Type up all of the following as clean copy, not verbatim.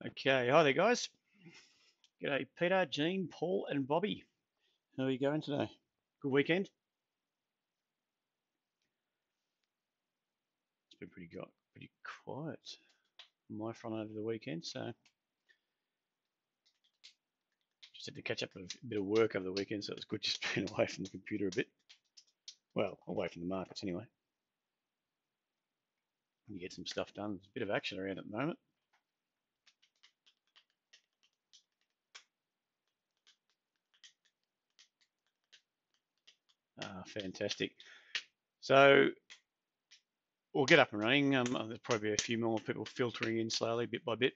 Okay, hi there, guys. G'day, Peter, Jean, Paul, and Bobby. How are you going today? Good weekend? It's been pretty quiet on my front over the weekend, so just had to catch up with a bit of work over the weekend, so it was good just being away from the computer a bit. Well, away from the markets anyway. You get some stuff done. There's a bit of action around at the moment. Fantastic. So we'll get up and running. There'll probably be a few more people filtering in slowly, bit by bit.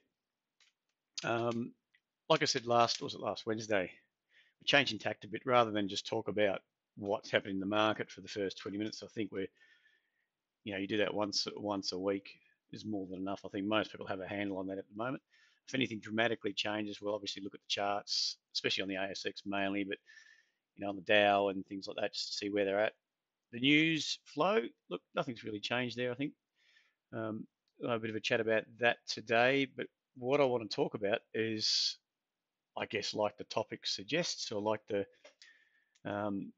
Like I said last Wednesday, we're changing tact a bit rather than just talk about what's happening in the market for the first 20 minutes. I think you do that once a week is more than enough. I think most people have a handle on that at the moment. If anything dramatically changes, we'll obviously look at the charts, especially on the ASX mainly, but on the Dow and things like that, just to see where they're at. The news flow, look, nothing's really changed there. I think a bit of a chat about that today, but what I want to talk about is, I guess, like the topic suggests, or like the um,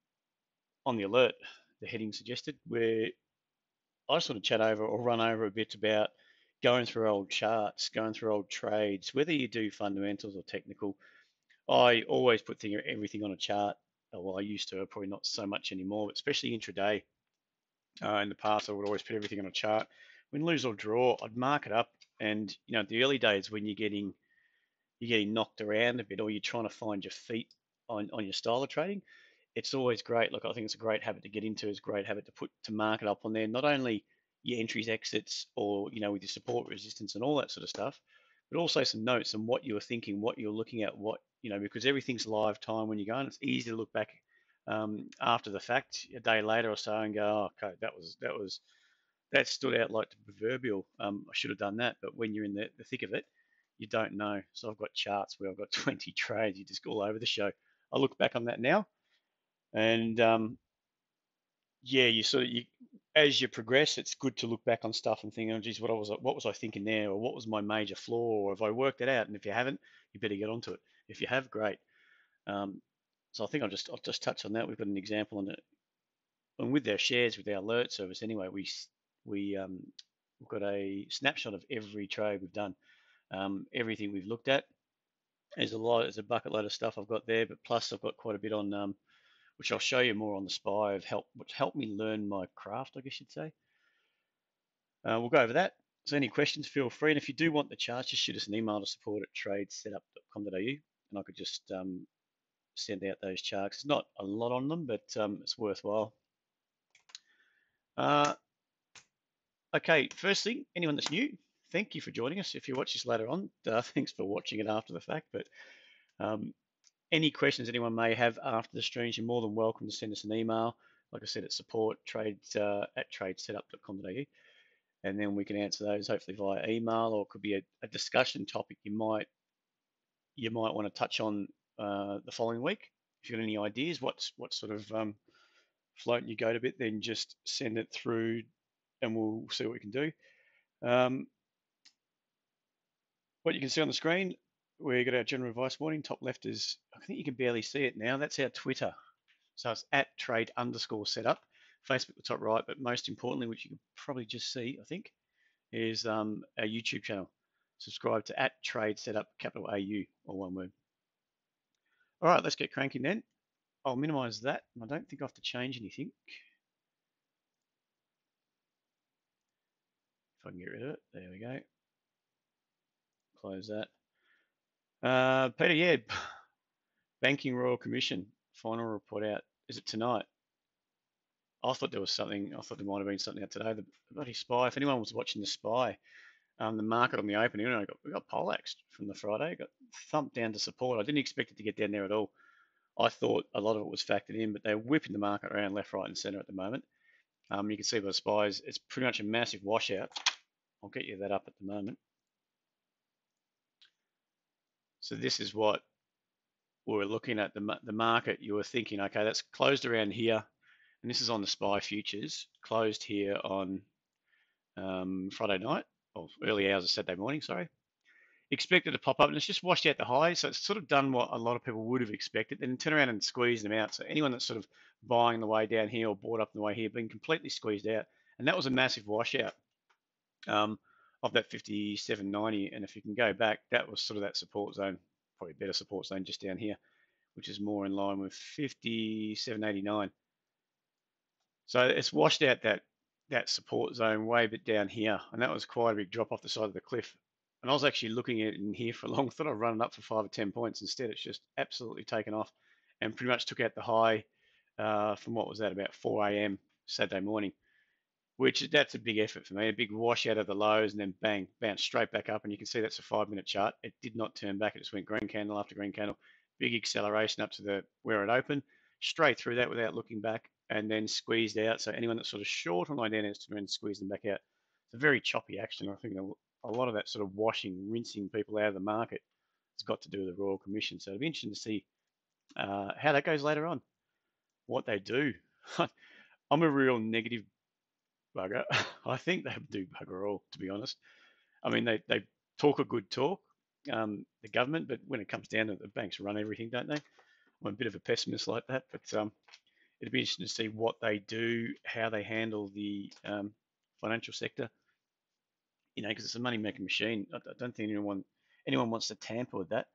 on the alert, the heading suggested, where I sort of chat over or run over a bit about going through old charts, going through old trades, whether you do fundamentals or technical. I always put everything on a chart. Well, I used to, probably not so much anymore, but especially intraday. In the past, I would always put everything on a chart. When lose or draw, I'd mark it up. And the early days when you're getting knocked around a bit, or you're trying to find your feet on your style of trading, it's always great. Look, I think it's a great habit to get into. It's a great habit to mark it up on there. Not only your entries, exits, or with your support, resistance, and all that sort of stuff, but also some notes on what you were thinking, what you're looking at, because everything's live time when you're going. It's easy to look back after the fact, a day later or so, and go, oh, okay, that stood out like the proverbial. I should have done that. But when you're in the thick of it, you don't know. So I've got charts where I've got 20 trades. You just go all over the show. I look back on that now, and yeah, as you progress, it's good to look back on stuff and think, oh, geez, what was I thinking there, or what was my major flaw, or have I worked it out? And if you haven't, you better get onto it. If you have, great. Um, so I think I'll just touch on that. We've got an example on it, and with our shares, with our alert service, anyway, we've got a snapshot of every trade we've done, everything we've looked at. There's a bucket load of stuff I've got there, but plus I've got quite a bit on, which I'll show you more on the SPY, which helped me learn my craft, I guess you'd say. We'll go over that. So any questions, feel free. And if you do want the charts, just shoot us an email to support@tradesetup.com.au, and I could just send out those charts. There's not a lot on them, but it's worthwhile. Uh, okay, first thing, anyone that's new, thank you for joining us. If you watch this later on, thanks for watching it after the fact. But um, any questions anyone may have after the streams, you're more than welcome to send us an email. Like I said, at support@tradesetup.com.au, and then we can answer those hopefully via email, or it could be a discussion topic you might want to touch on the following week. If you've got any ideas, what sort of floating you go to bit, then just send it through, and we'll see what we can do. What you can see on the screen, we got our general advice warning. Top left is, I think you can barely see it now. That's our Twitter. So it's @trade_setup. Facebook, the top right, but most importantly, which you can probably just see, I think, is our YouTube channel. Subscribe to @TradeSetup, capital AU, or one word. All right, let's get cranking then. I'll minimize that. I don't think I have to change anything. If I can get rid of it. There we go. Close that. Peter, yeah, Banking Royal Commission, final report out. Is it tonight? I thought there was something. I thought there might have been something out today. The bloody SPY. If anyone was watching the SPY, the market on the opening, we got poleaxed from the Friday. Got thumped down to support. I didn't expect it to get down there at all. I thought a lot of it was factored in, but they're whipping the market around left, right, and centre at the moment. You can see by the SPYs, it's pretty much a massive washout. I'll get you that up at the moment. So this is what we're looking at. The market, you were thinking, okay, that's closed around here, and this is on the SPY futures, closed here on Friday night, or early hours of Saturday morning, sorry. expected to pop up, and it's just washed out the high. So it's sort of done what a lot of people would have expected, and then turn around and squeeze them out. So anyone that's sort of buying the way down here or bought up the way here, been completely squeezed out, and that was a massive washout um, of that 57.90. And if you can go back, that was sort of that support zone, probably better support zone just down here, which is more in line with 57.89. So it's washed out that support zone way bit down here, and that was quite a big drop off the side of the cliff. And I was actually looking at it in here for a long, thought I'd run it up for 5 or 10 points. Instead, it's just absolutely taken off and pretty much took out the high from what was that, about 4 a.m. Saturday morning, which that's a big effort for me, a big wash out of the lows and then bang, bounce straight back up. And you can see that's a 5 minute chart. It did not turn back. It just went green candle after green candle, big acceleration up to the where it opened, straight through that without looking back, and then squeezed out. So anyone that's sort of short on identity has to try and squeeze them back out. It's a very choppy action. I think a lot of that sort of washing, rinsing people out of the market has got to do with the Royal Commission. So it'll be interesting to see how that goes later on, what they do. I'm a real negative bugger. I think they do bugger all, to be honest. I mean, they talk a good talk, the government, but when it comes down to it, the banks run everything, don't they? I'm a bit of a pessimist like that, but it'd be interesting to see what they do, how they handle the financial sector, because it's a money-making machine. I don't think anyone wants to tamper with that.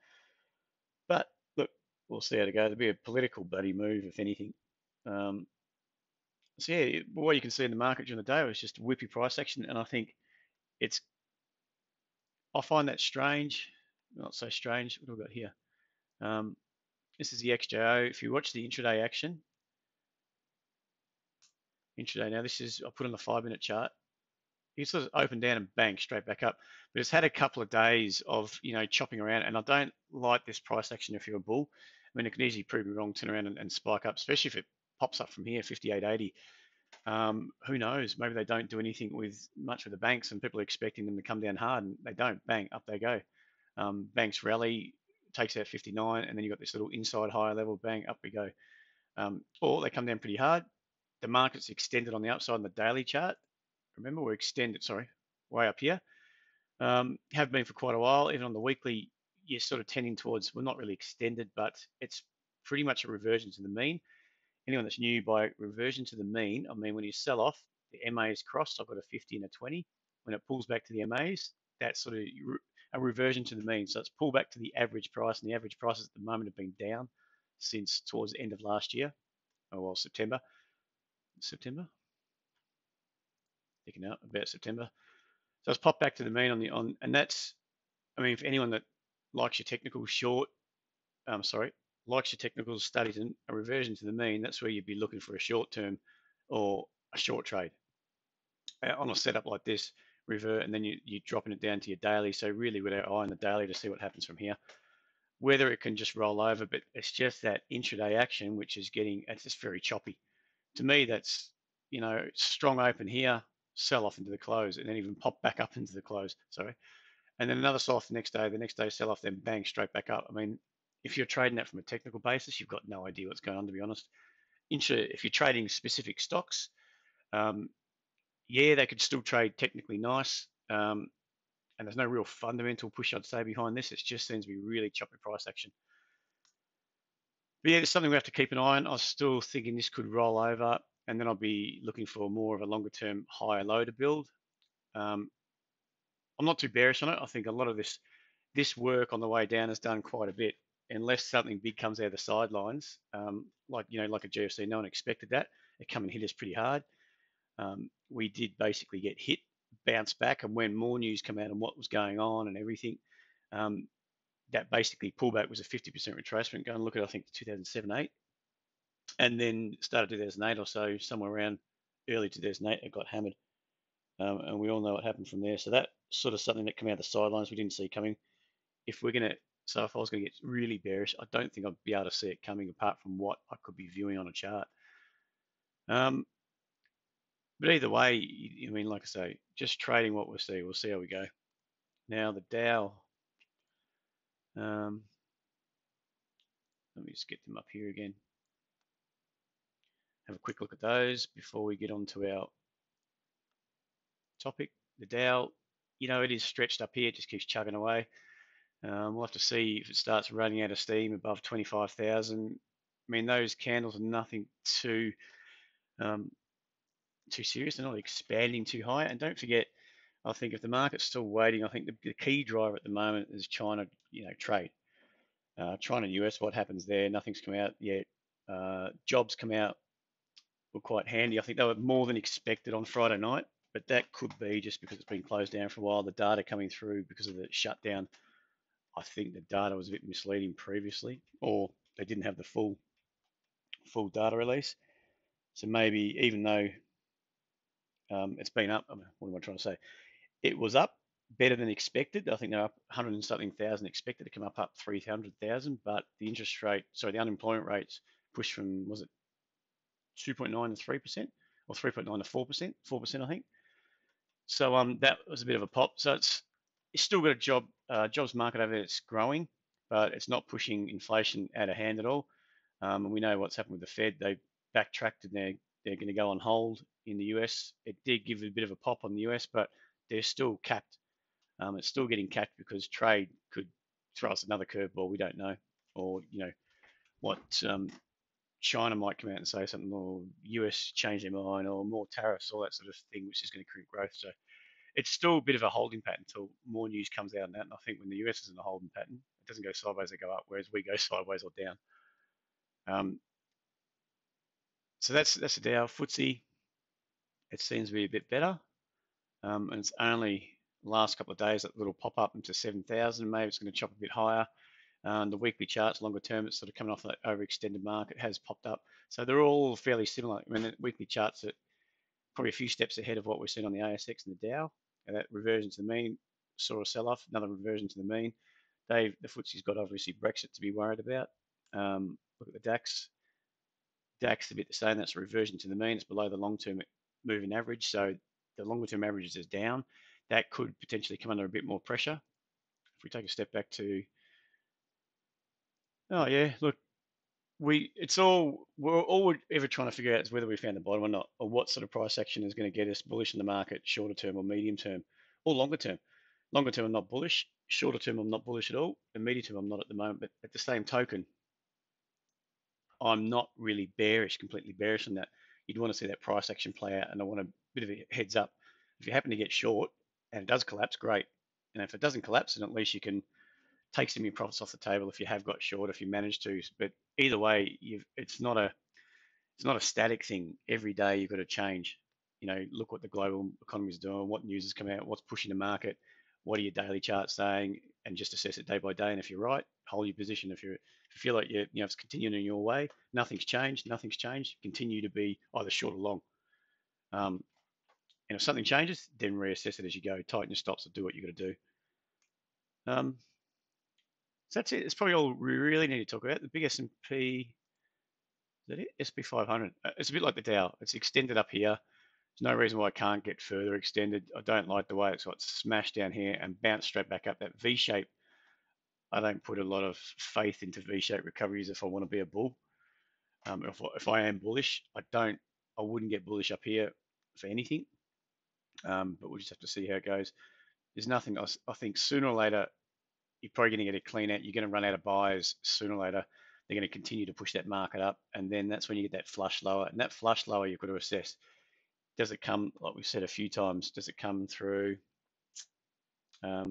But look, we'll see how it goes. It'll be a political bloody move, if anything. Um, so yeah, what you can see in the market during the day was just whippy price action, and I think it's I find that strange, not so strange. What have we got here? Um, this is the XJO. If you watch the intraday action, now this is, I put on the 5 minute chart. You sort of open down and bang, straight back up. But it's had a couple of days of, chopping around, and I don't like this price action if you're a bull. I mean, it can easily prove me wrong, turn around and spike up, especially if it pops up from here, 58.80. Who knows? Maybe they don't do anything with much with the banks, and people are expecting them to come down hard, and they don't. Bang, up they go. Banks rally, takes out 59, and then you've got this little inside higher level, bang, up we go. Or they come down pretty hard. The market's extended on the upside on the daily chart. Remember, we're extended, sorry, way up here. Have been for quite a while. Even on the weekly, you're sort of tending towards, well, not really extended, but it's pretty much a reversion to the mean. Anyone that's new, by reversion to the mean, I mean, when you sell off, the MA is crossed. I've got a 50 and a 20. When it pulls back to the MAs, that's sort of a reversion to the mean. So it's pulled back to the average price, and the average prices at the moment have been down since towards the end of last year. Oh, well, September, thinking out about September. So it's popped back to the mean and that's, I mean, for anyone that likes your technical short, likes your technical studies and a reversion to the mean, that's where you'd be looking for a short term or a short trade. On a setup like this, revert, and then you're dropping it down to your daily. So really with our eye on the daily to see what happens from here. Whether it can just roll over, but it's just that intraday action, which is it's just very choppy. To me, that's, strong open here, sell off into the close, and then even pop back up into the close, sorry. And then another sell off the next day sell off, then bang, straight back up. I mean, if you're trading that from a technical basis, you've got no idea what's going on, to be honest. If you're trading specific stocks, yeah, they could still trade technically nice. And there's no real fundamental push, I'd say, behind this. It just seems to be really choppy price action. But yeah, it's something we have to keep an eye on. I was still thinking this could roll over, and then I'll be looking for more of a longer term higher low to build. I'm not too bearish on it. I think a lot of this work on the way down has done quite a bit. Unless something big comes out of the sidelines, like a GFC, no one expected that. It come and hit us pretty hard. We did basically get hit, bounce back, and when more news come out on what was going on and everything, that basically pullback was a 50% retracement. Go and look at, I think, 2007-8, and then started 2008 or so, somewhere around early 2008, it got hammered, and we all know what happened from there. So that sort of something that came out of the sidelines we didn't see coming. If I was going to get really bearish, I don't think I'd be able to see it coming apart from what I could be viewing on a chart. But either way, I mean, like I say, just trading what we'll see. We'll see how we go. Now the Dow. Let me just get them up here again. Have a quick look at those before we get on to our topic. The Dow, it is stretched up here. It just keeps chugging away. We'll have to see if it starts running out of steam above 25,000. I mean, those candles are nothing too um, too serious. They're not expanding too high. And don't forget, I think if the market's still waiting, I think the key driver at the moment is China, trade. China and US, what happens there? Nothing's come out yet. Jobs come out were quite handy. I think they were more than expected on Friday night, but that could be just because it's been closed down for a while. The data coming through because of the shutdown, I think the data was a bit misleading previously, or they didn't have the full data release. So maybe even though it's been up, I mean, what am I trying to say? It was up better than expected. I think they're up 100 and something thousand expected to come up 300,000, but the unemployment rates pushed from, was it 2.9 to 3%, or 3.9 to 4%, 4% I think. So that was a bit of a pop. So it's still got a jobs market over there. It's growing, but it's not pushing inflation out of hand at all. And we know what's happened with the Fed. They backtracked and they're going to go on hold in the US. It did give a bit of a pop on the US, but they're still capped. It's still getting capped because trade could throw us another curveball. We don't know, or what China might come out and say something, or US change their mind, or more tariffs, all that sort of thing, which is going to create growth. So it's still a bit of a holding pattern until more news comes out on that. And I think when the US is in a holding pattern, it doesn't go sideways, they go up, whereas we go sideways or down. Um, so that's the Dow. FTSE, it seems to be a bit better. And it's only last couple of days that little pop up into 7,000. Maybe it's going to chop a bit higher. The weekly charts, longer term, it's sort of coming off that overextended market, has popped up. So they're all fairly similar. I mean, the weekly charts are probably a few steps ahead of what we're seeing on the ASX and the Dow. And that reversion to the mean saw a sell-off, another reversion to the mean. The FTSE's got obviously Brexit to be worried about. Look at the DAX. DAX a bit the same. That's a reversion to the mean. It's below the long-term moving average. So the longer-term average is down. That could potentially come under a bit more pressure. If we take a step back to, oh yeah, look, we're all ever trying to figure out is whether we found the bottom or not, or what sort of price action is going to get us bullish in the market, shorter term or medium term, or longer term. Longer term, I'm not bullish. Shorter term, I'm not bullish at all. And medium term, I'm not at the moment. But at the same token, I'm not really bearish, completely bearish on that. You'd want to see that price action play out, and I want a bit of a heads up. If you happen to get short and it does collapse, great. And if it doesn't collapse, then at least you can take some of your profits off the table if you have got short, if you manage to. But either way, it's not a static thing. Every day you've got to change. Look what the global economy is doing, what news is coming out, what's pushing the market, what are your daily charts saying, and just assess it day by day. And if you're right, hold your position. If you feel like it's continuing in your way, nothing's changed, continue to be either short or long. And if something changes, then reassess it as you go, tighten your stops, or do what you got to do. So that's it. It's probably all we really need to talk about. The big S&P, is that it? SP 500. It's a bit like the Dow. It's extended up here. There's no reason why it can't get further extended. I don't like the way it's got smashed down here and bounced straight back up. That V shape, I don't put a lot of faith into V-shaped recoveries if I want to be a bull. If I am bullish, I wouldn't get bullish up here for anything. But we'll just have to see how it goes. There's nothing else. I think sooner or later, you're probably going to get a clean out. You're going to run out of buyers sooner or later. They're going to continue to push that market up. And then that's when you get that flush lower. And that flush lower, you've got to assess. Does it come, like we've said a few times, does it come through does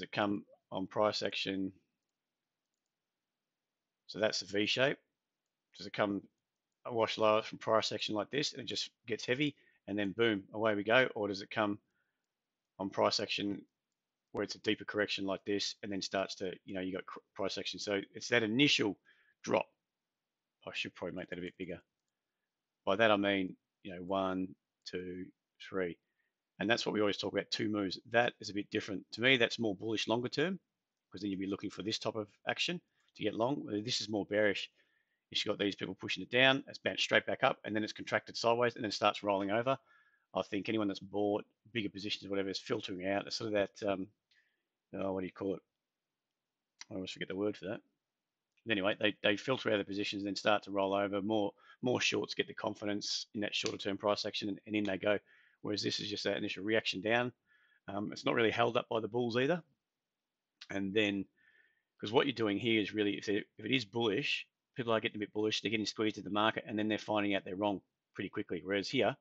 it come on price action? So that's the V shape. Does it come a wash lower from price action like this and it just gets heavy and then boom, away we go? Or does it come on price action where it's a deeper correction like this and then starts to, you got price action. So it's that initial drop. I should probably make that a bit bigger. By that I mean, 1, 2, 3. And that's what we always talk about, two moves. That is a bit different. To me, that's more bullish longer term, because then you'd be looking for this type of action to get long. This is more bearish. You've got these people pushing it down, it's bounced straight back up, and then it's contracted sideways, and then starts rolling over. I think anyone that's bought bigger positions, whatever, is filtering out. It's sort of that, what do you call it? I always forget the word for that. Anyway, they filter out the positions and then start to roll over. More shorts get the confidence in that shorter term price action, and in they go. Whereas this is just that initial reaction down, It's not really held up by the bulls either. And then, because what you're doing here is really, if it is bullish, people are getting a bit bullish, they're getting squeezed in the market, and then they're finding out they're wrong pretty quickly. Whereas here,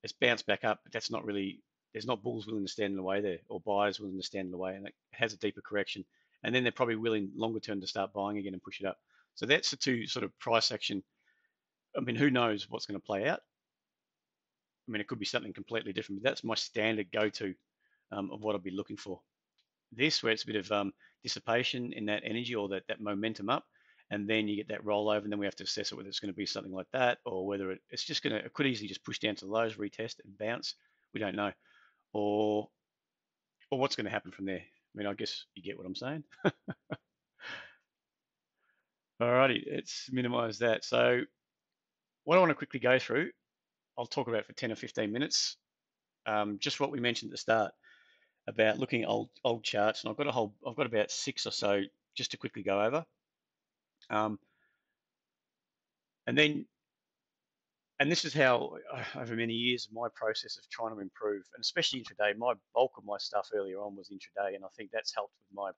it's bounced back up, but that's not really, there's not bulls willing to stand in the way there, or buyers willing to stand in the way, and it has a deeper correction. And then they're probably willing longer term to start buying again and push it up. So that's the two sort of price action. I mean, who knows what's going to play out? I mean, it could be something completely different, but that's my standard go-to of what I'd be looking for. This, where it's a bit of dissipation in that energy or that momentum up, and then you get that rollover, and then we have to assess it whether it's going to be something like that or whether it's just going to, it could easily just push down to the lows, retest and bounce. We don't know, or what's going to happen from there. I mean, I guess you get what I'm saying. Alrighty, let's minimize that. So what I want to quickly go through, I'll talk about for 10 or 15 minutes, just what we mentioned at the start about looking at old charts, and I've got about 6 or so just to quickly go over, and then this is how over many years my process of trying to improve, and especially intraday. My bulk of my stuff earlier on was intraday, and I think that's helped with my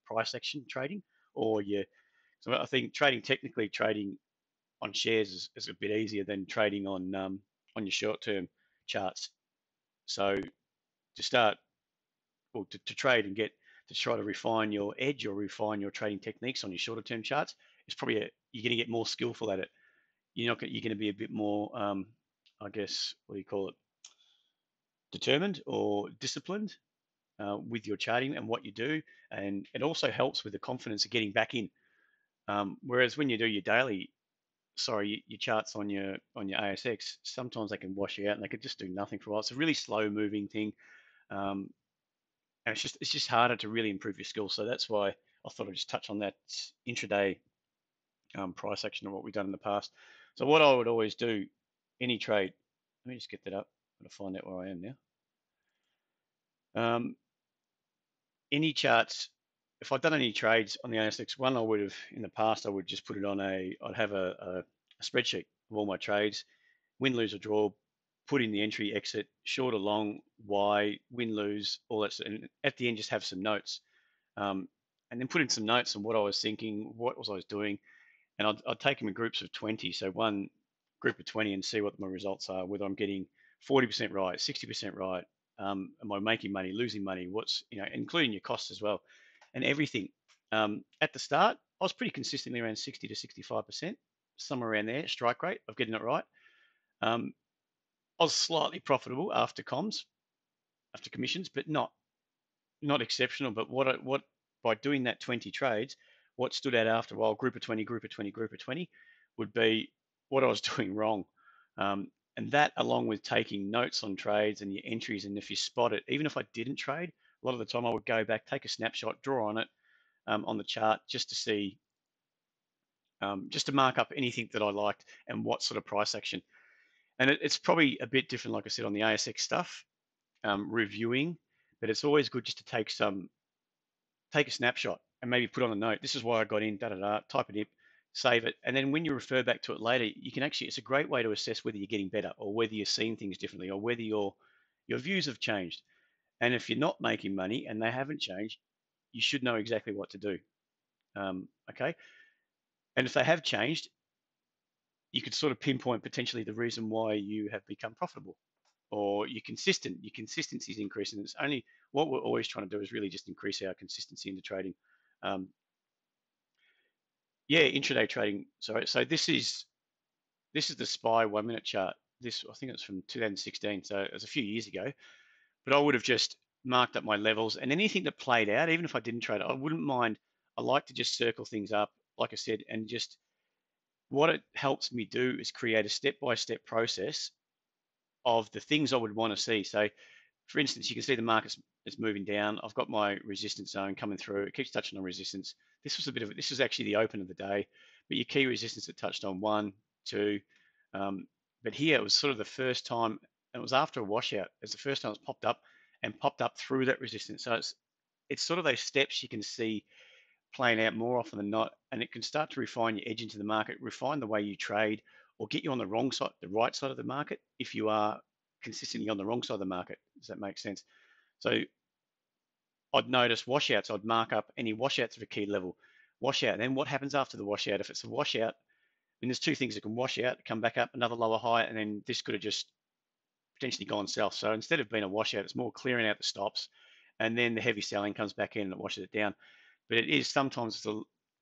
price action trading. Or yeah, so I think trading on shares is a bit easier than trading on your short term charts. So to start, or to trade and get to try to refine your edge or refine your trading techniques on your shorter term charts, it's probably you're going to get more skillful at it. You're going to be a bit more, I guess, what do you call it, determined or disciplined with your charting and what you do, and it also helps with the confidence of getting back in. Whereas when you do your daily, your charts on your ASX, sometimes they can wash you out and they could just do nothing for a while. It's a really slow moving thing. And it's just harder to really improve your skills. So that's why I thought I'd just touch on that intraday price action of what we've done in the past. So what I would always do, any trade, let me just get that up. I'm going to find out where I am now. Any charts, if I'd done any trades on the ASX one, I would have, in the past, I would just put it on I'd have a spreadsheet of all my trades, win, lose or draw, put in the entry, exit, short or long, why, win, lose, all that. And at the end, just have some notes. And then put in some notes on what I was thinking, what was I was doing, and I'd take them in groups of 20. So one group of 20 and see what my results are, whether I'm getting 40% right, 60% right, am I making money, losing money, what's, including your costs as well, and everything. At the start, I was pretty consistently around 60 to 65%, somewhere around there, strike rate of getting it right. I was slightly profitable after commissions, but not exceptional. But what by doing that 20 trades, what stood out after a while, group of 20, group of 20, group of 20, would be what I was doing wrong. And that, along with taking notes on trades and your entries, and if you spot it, even if I didn't trade, a lot of the time I would go back, take a snapshot, draw on it on the chart just to see, just to mark up anything that I liked and what sort of price action. And it's probably a bit different, like I said, on the ASX stuff, reviewing, but it's always good just to take a snapshot and maybe put on a note. This is why I got in, type it in, save it. And then when you refer back to it later, you can actually, it's a great way to assess whether you're getting better or whether you're seeing things differently or whether your views have changed. And if you're not making money and they haven't changed, you should know exactly what to do. Okay. And if they have changed, you could sort of pinpoint potentially the reason why you have become profitable, or your consistency is increasing. It's only, what we're always trying to do is really just increase our consistency into trading. Yeah, intraday trading. Sorry. So this is the SPY 1 minute chart. This, I think it's from 2016, so it was a few years ago. But I would have just marked up my levels, and anything that played out, even if I didn't trade it, I wouldn't mind. I like to just circle things up, like I said, and just what it helps me do is create a step-by-step process of the things I would want to see. So, for instance, you can see the market is moving down. I've got my resistance zone coming through. It keeps touching on resistance. This was actually the open of the day, but your key resistance it touched on 1, 2. But here it was sort of the first time, and it was after a washout. It's the first time it's popped up through that resistance. So it's sort of those steps you can see playing out more often than not, and it can start to refine your edge into the market, refine the way you trade, or get you on the wrong side, the right side of the market, if you are consistently on the wrong side of the market. Does that make sense? So I'd notice washouts. I'd mark up any washouts of a key level. Washout. Then what happens after the washout? If it's a washout, I mean, there's two things that can wash out, come back up, another lower high, and then this could have just potentially gone south. So instead of being a washout, it's more clearing out the stops, and then the heavy selling comes back in and it washes it down. But it is sometimes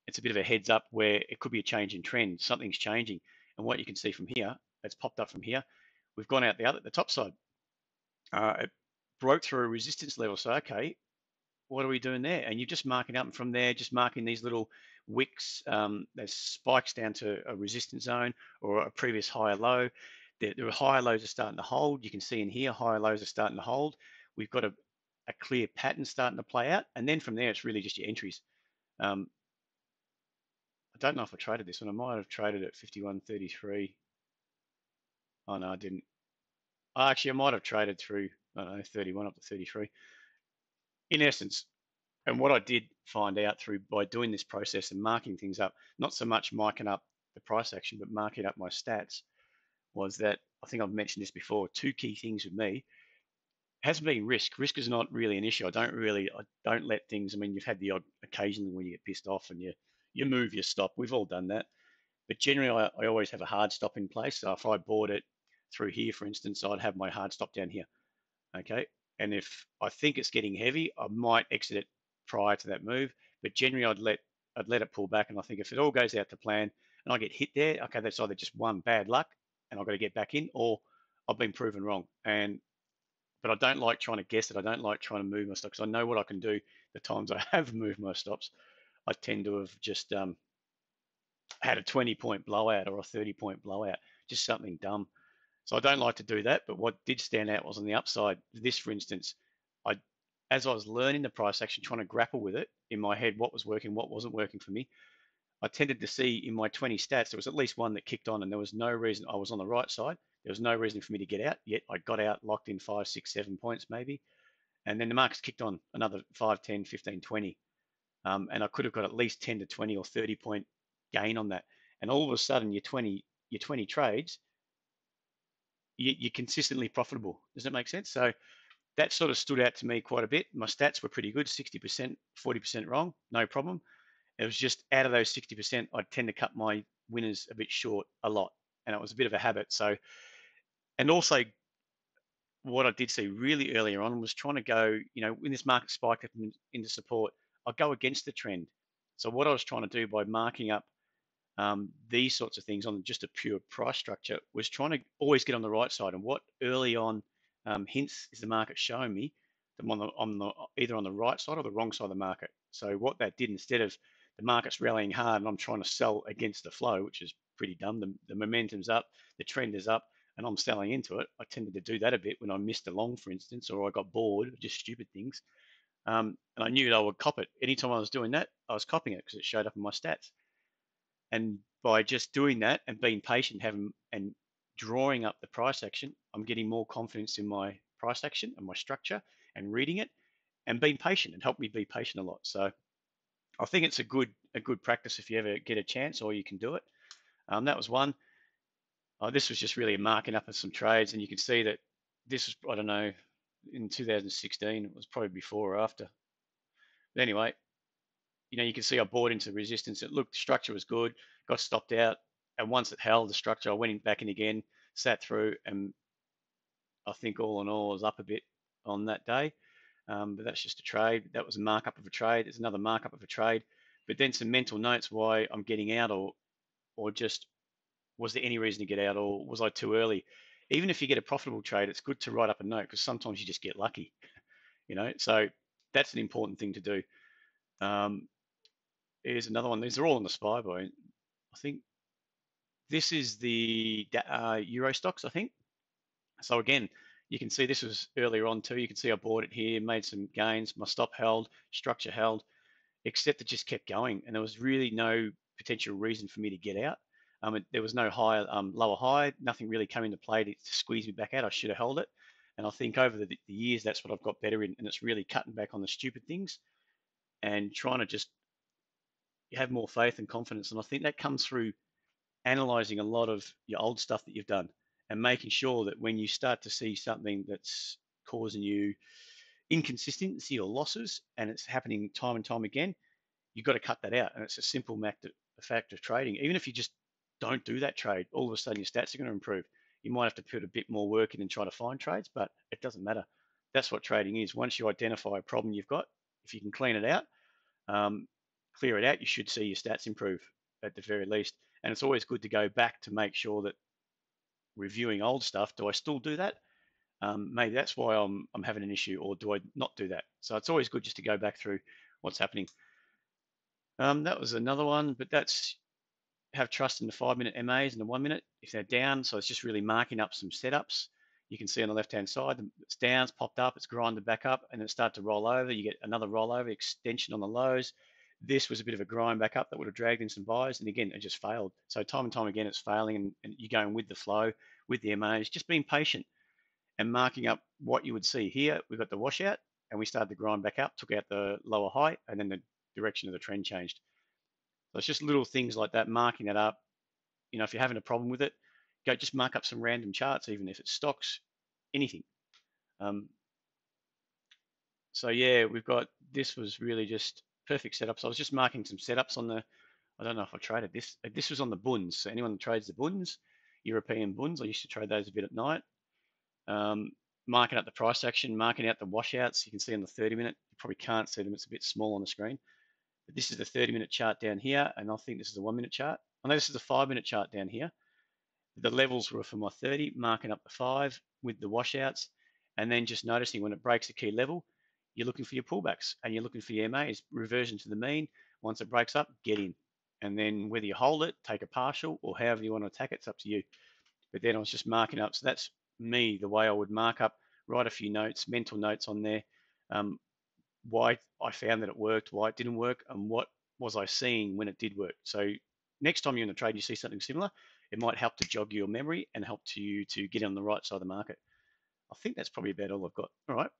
it's a bit of a heads up where it could be a change in trend. Something's changing, and what you can see from here, it's popped up from here. We've gone out the top side. It broke through a resistance level. So okay, what are we doing there? And you're just marking up, and from there, just marking these little wicks. There's spikes down to a resistance zone or a previous higher low. There are higher lows are starting to hold. You can see in here, higher lows are starting to hold. We've got a clear pattern starting to play out. And then from there, it's really just your entries. I don't know if I traded this one. I might have traded at 51.33. Oh, no, I didn't. Actually, I might have traded through, I don't know, 31 up to 33. In essence, and what I did find out through by doing this process and marking things up, not so much marking up the price action, but marking up my stats, was that I think I've mentioned this before. Two key things with me hasn't been risk. Risk is not really an issue. I don't let things. I mean, you've had the odd occasionally when you get pissed off and you move your stop. We've all done that, but generally I always have a hard stop in place. So if I bought it through here, for instance, I'd have my hard stop down here. Okay. And if I think it's getting heavy, I might exit it prior to that move. But generally, I'd let it pull back. And I think if it all goes out to plan and I get hit there, okay, that's either just one bad luck and I've got to get back in, or I've been proven wrong. But I don't like trying to guess it. I don't like trying to move my stops. I know what I can do. The times I have moved my stops, I tend to have just had a 20-point blowout or a 30-point blowout, just something dumb. So I don't like to do that. But what did stand out was on the upside. This, for instance, as I was learning the price action, trying to grapple with it in my head, what was working, what wasn't working for me, I tended to see in my 20 stats, there was at least one that kicked on, and there was no reason. I was on the right side. There was no reason for me to get out, yet I got out, locked in 5, 6, 7 points maybe. And then the markets kicked on another 5, 10, 15, 20. And I could have got at least 10 to 20 or 30-point gain on that. And all of a sudden, your 20 trades, you're consistently profitable. Does that make sense? So that sort of stood out to me quite a bit. My stats were pretty good, 60%, 40% wrong, no problem. It was just out of those 60%, I'd tend to cut my winners a bit short a lot. And it was a bit of a habit. So, and also what I did see really earlier on was trying to go, when this market spiked up into support, I'd go against the trend. So what I was trying to do by marking up these sorts of things on just a pure price structure was trying to always get on the right side. And what early on hints is the market showing me that I'm either on the right side or the wrong side of the market. So what that did, instead of the market's rallying hard and I'm trying to sell against the flow, which is pretty dumb, the momentum's up, the trend is up, and I'm selling into it. I tended to do that a bit when I missed a long, for instance, or I got bored, just stupid things. And I knew that I would cop it. Anytime I was doing that, I was copying it because it showed up in my stats. And by just doing that and being patient, having and drawing up the price action, I'm getting more confidence in my price action and my structure and reading it and being patient, and helped me be patient a lot. So I think it's a good practice if you ever get a chance or you can do it. That was one. This was just really marking up of some trades, and you can see that this was, I don't know, in 2016. It was probably before or after. But anyway, you can see I bought into resistance. It looked, the structure was good, got stopped out. And once it held the structure, I went back in again, sat through, and I think all in all, I was up a bit on that day. But that's just a trade. That was a markup of a trade. It's another markup of a trade. But then some mental notes why I'm getting out, or just was there any reason to get out, or was I too early? Even if you get a profitable trade, it's good to write up a note because sometimes you just get lucky, So that's an important thing to do. Here's another one. These are all on the SPY boy. I think this is the Euro stocks, I think. So again, you can see this was earlier on too. You can see I bought it here, made some gains. My stop held, structure held, except it just kept going. And there was really no potential reason for me to get out. There was no higher, lower high, nothing really came into play to squeeze me back out. I should have held it. And I think over the years, that's what I've got better in. And it's really cutting back on the stupid things and trying to just have more faith and confidence. And I think that comes through analyzing a lot of your old stuff that you've done and making sure that when you start to see something that's causing you, inconsistency or losses, and it's happening time and time again, you've got to cut that out. And it's a simple fact of trading. Even if you just don't do that trade, all of a sudden your stats are going to improve. You might have to put a bit more work in and try to find trades, but it doesn't matter. That's what trading is. Once you identify a problem you've got, if you can clean it out, um, clear it out, you should see your stats improve at the very least. And it's always good to go back to make sure that reviewing old stuff, do I still do that? Maybe that's why I'm having an issue, or do I not do that? So it's always good just to go back through what's happening. That was another one, but that's have trust in the 5-minute MAs and the 1 minute if they're down. So it's just really marking up some setups. You can see on the left-hand side, it's down, it's popped up, it's grinded back up, and then it started to roll over. You get another rollover, extension on the lows. This was a bit of a grind back up that would have dragged in some buys, and again, it just failed. So time and time again, it's failing, and you're going with the flow, with the MAs, just being patient and marking up what you would see here. We've got the washout, and we started to grind back up, took out the lower high, and then the direction of the trend changed. So it's just little things like that, marking that up. You know, if you're having a problem with it, go just mark up some random charts, even if it's stocks, anything. So yeah, we've got, this was really just perfect setups. I was just marking some setups on the, I don't know if I traded this. This was on the bunds. So anyone that trades the bunds, European bunds, I used to trade those a bit at night. Marking up the price action, marking out the washouts. You can see on the 30-minute, you probably can't see them. It's a bit small on the screen. But this is the 30-minute chart down here, and I think this is a 1-minute chart. I know this is a 5-minute chart down here. The levels were for my 30, marking up the 5 with the washouts, and then just noticing when it breaks a key level, you're looking for your pullbacks and you're looking for your MAs, reversion to the mean. Once it breaks up, get in. And then whether you hold it, take a partial, or however you want to attack it, it's up to you. But then I was just marking up. So that's me, the way I would mark up, write a few notes, mental notes on there, why I found that it worked, why it didn't work, and what was I seeing when it did work. So next time you're in a trade, you see something similar, it might help to jog your memory and help you to get on the right side of the market. I think that's probably about all I've got. All right.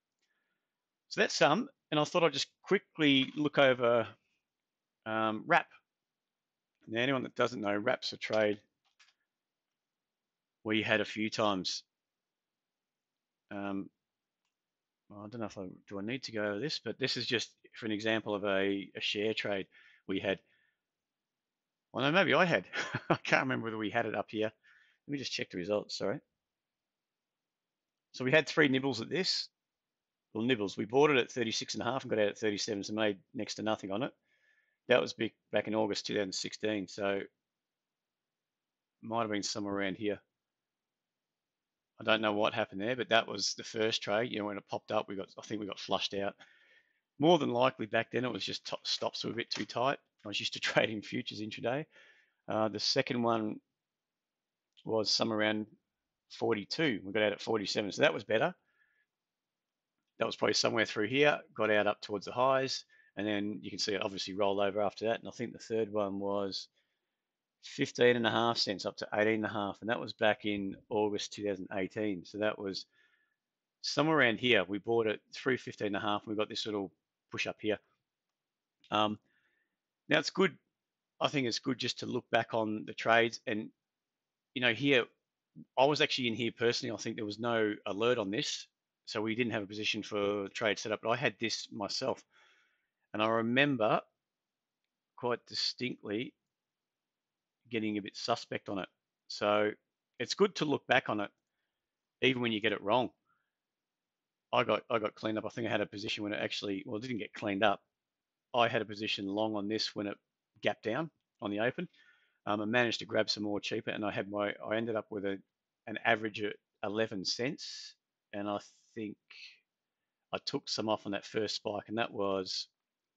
So that's some, and I thought I'd just quickly look over wrap. Now, anyone that doesn't know, wrap's a trade we had a few times. Well, I don't know if do I need to go over this, but this is just for an example of a share trade we had. Well, no, maybe I had. I can't remember whether we had it up here. Let me just check the results, sorry. So we had 3 nibbles at this. Well, nibbles. We bought it at 36.5 and got out at 37, so made next to nothing on it. That was back in August 2016, so might have been somewhere around here. I don't know what happened there, but that was the first trade. You know, when it popped up, I think we got flushed out. More than likely back then it was just stops were a bit too tight. I was used to trading futures intraday. The second one was somewhere around 42. We got out at 47, so that was better. That was probably somewhere through here, got out up towards the highs, and then you can see it obviously roll over after that. And I think the third one was 15.5 cents up to 18.5, and that was back in August 2018. So that was somewhere around here. We bought it through 15.5, and we got this little push up here. Now it's good. I think it's good just to look back on the trades, and you know, here I was actually in here personally. I think there was no alert on this, so we didn't have a position for trade setup, but I had this myself. And I remember quite distinctly getting a bit suspect on it. So it's good to look back on it, even when you get it wrong. I got cleaned up. I think I had a position when it actually, well, it didn't get cleaned up. I had a position long on this when it gapped down on the open. I managed to grab some more cheaper, and I ended up with an average at 11 cents, and I think I took some off on that first spike, and that was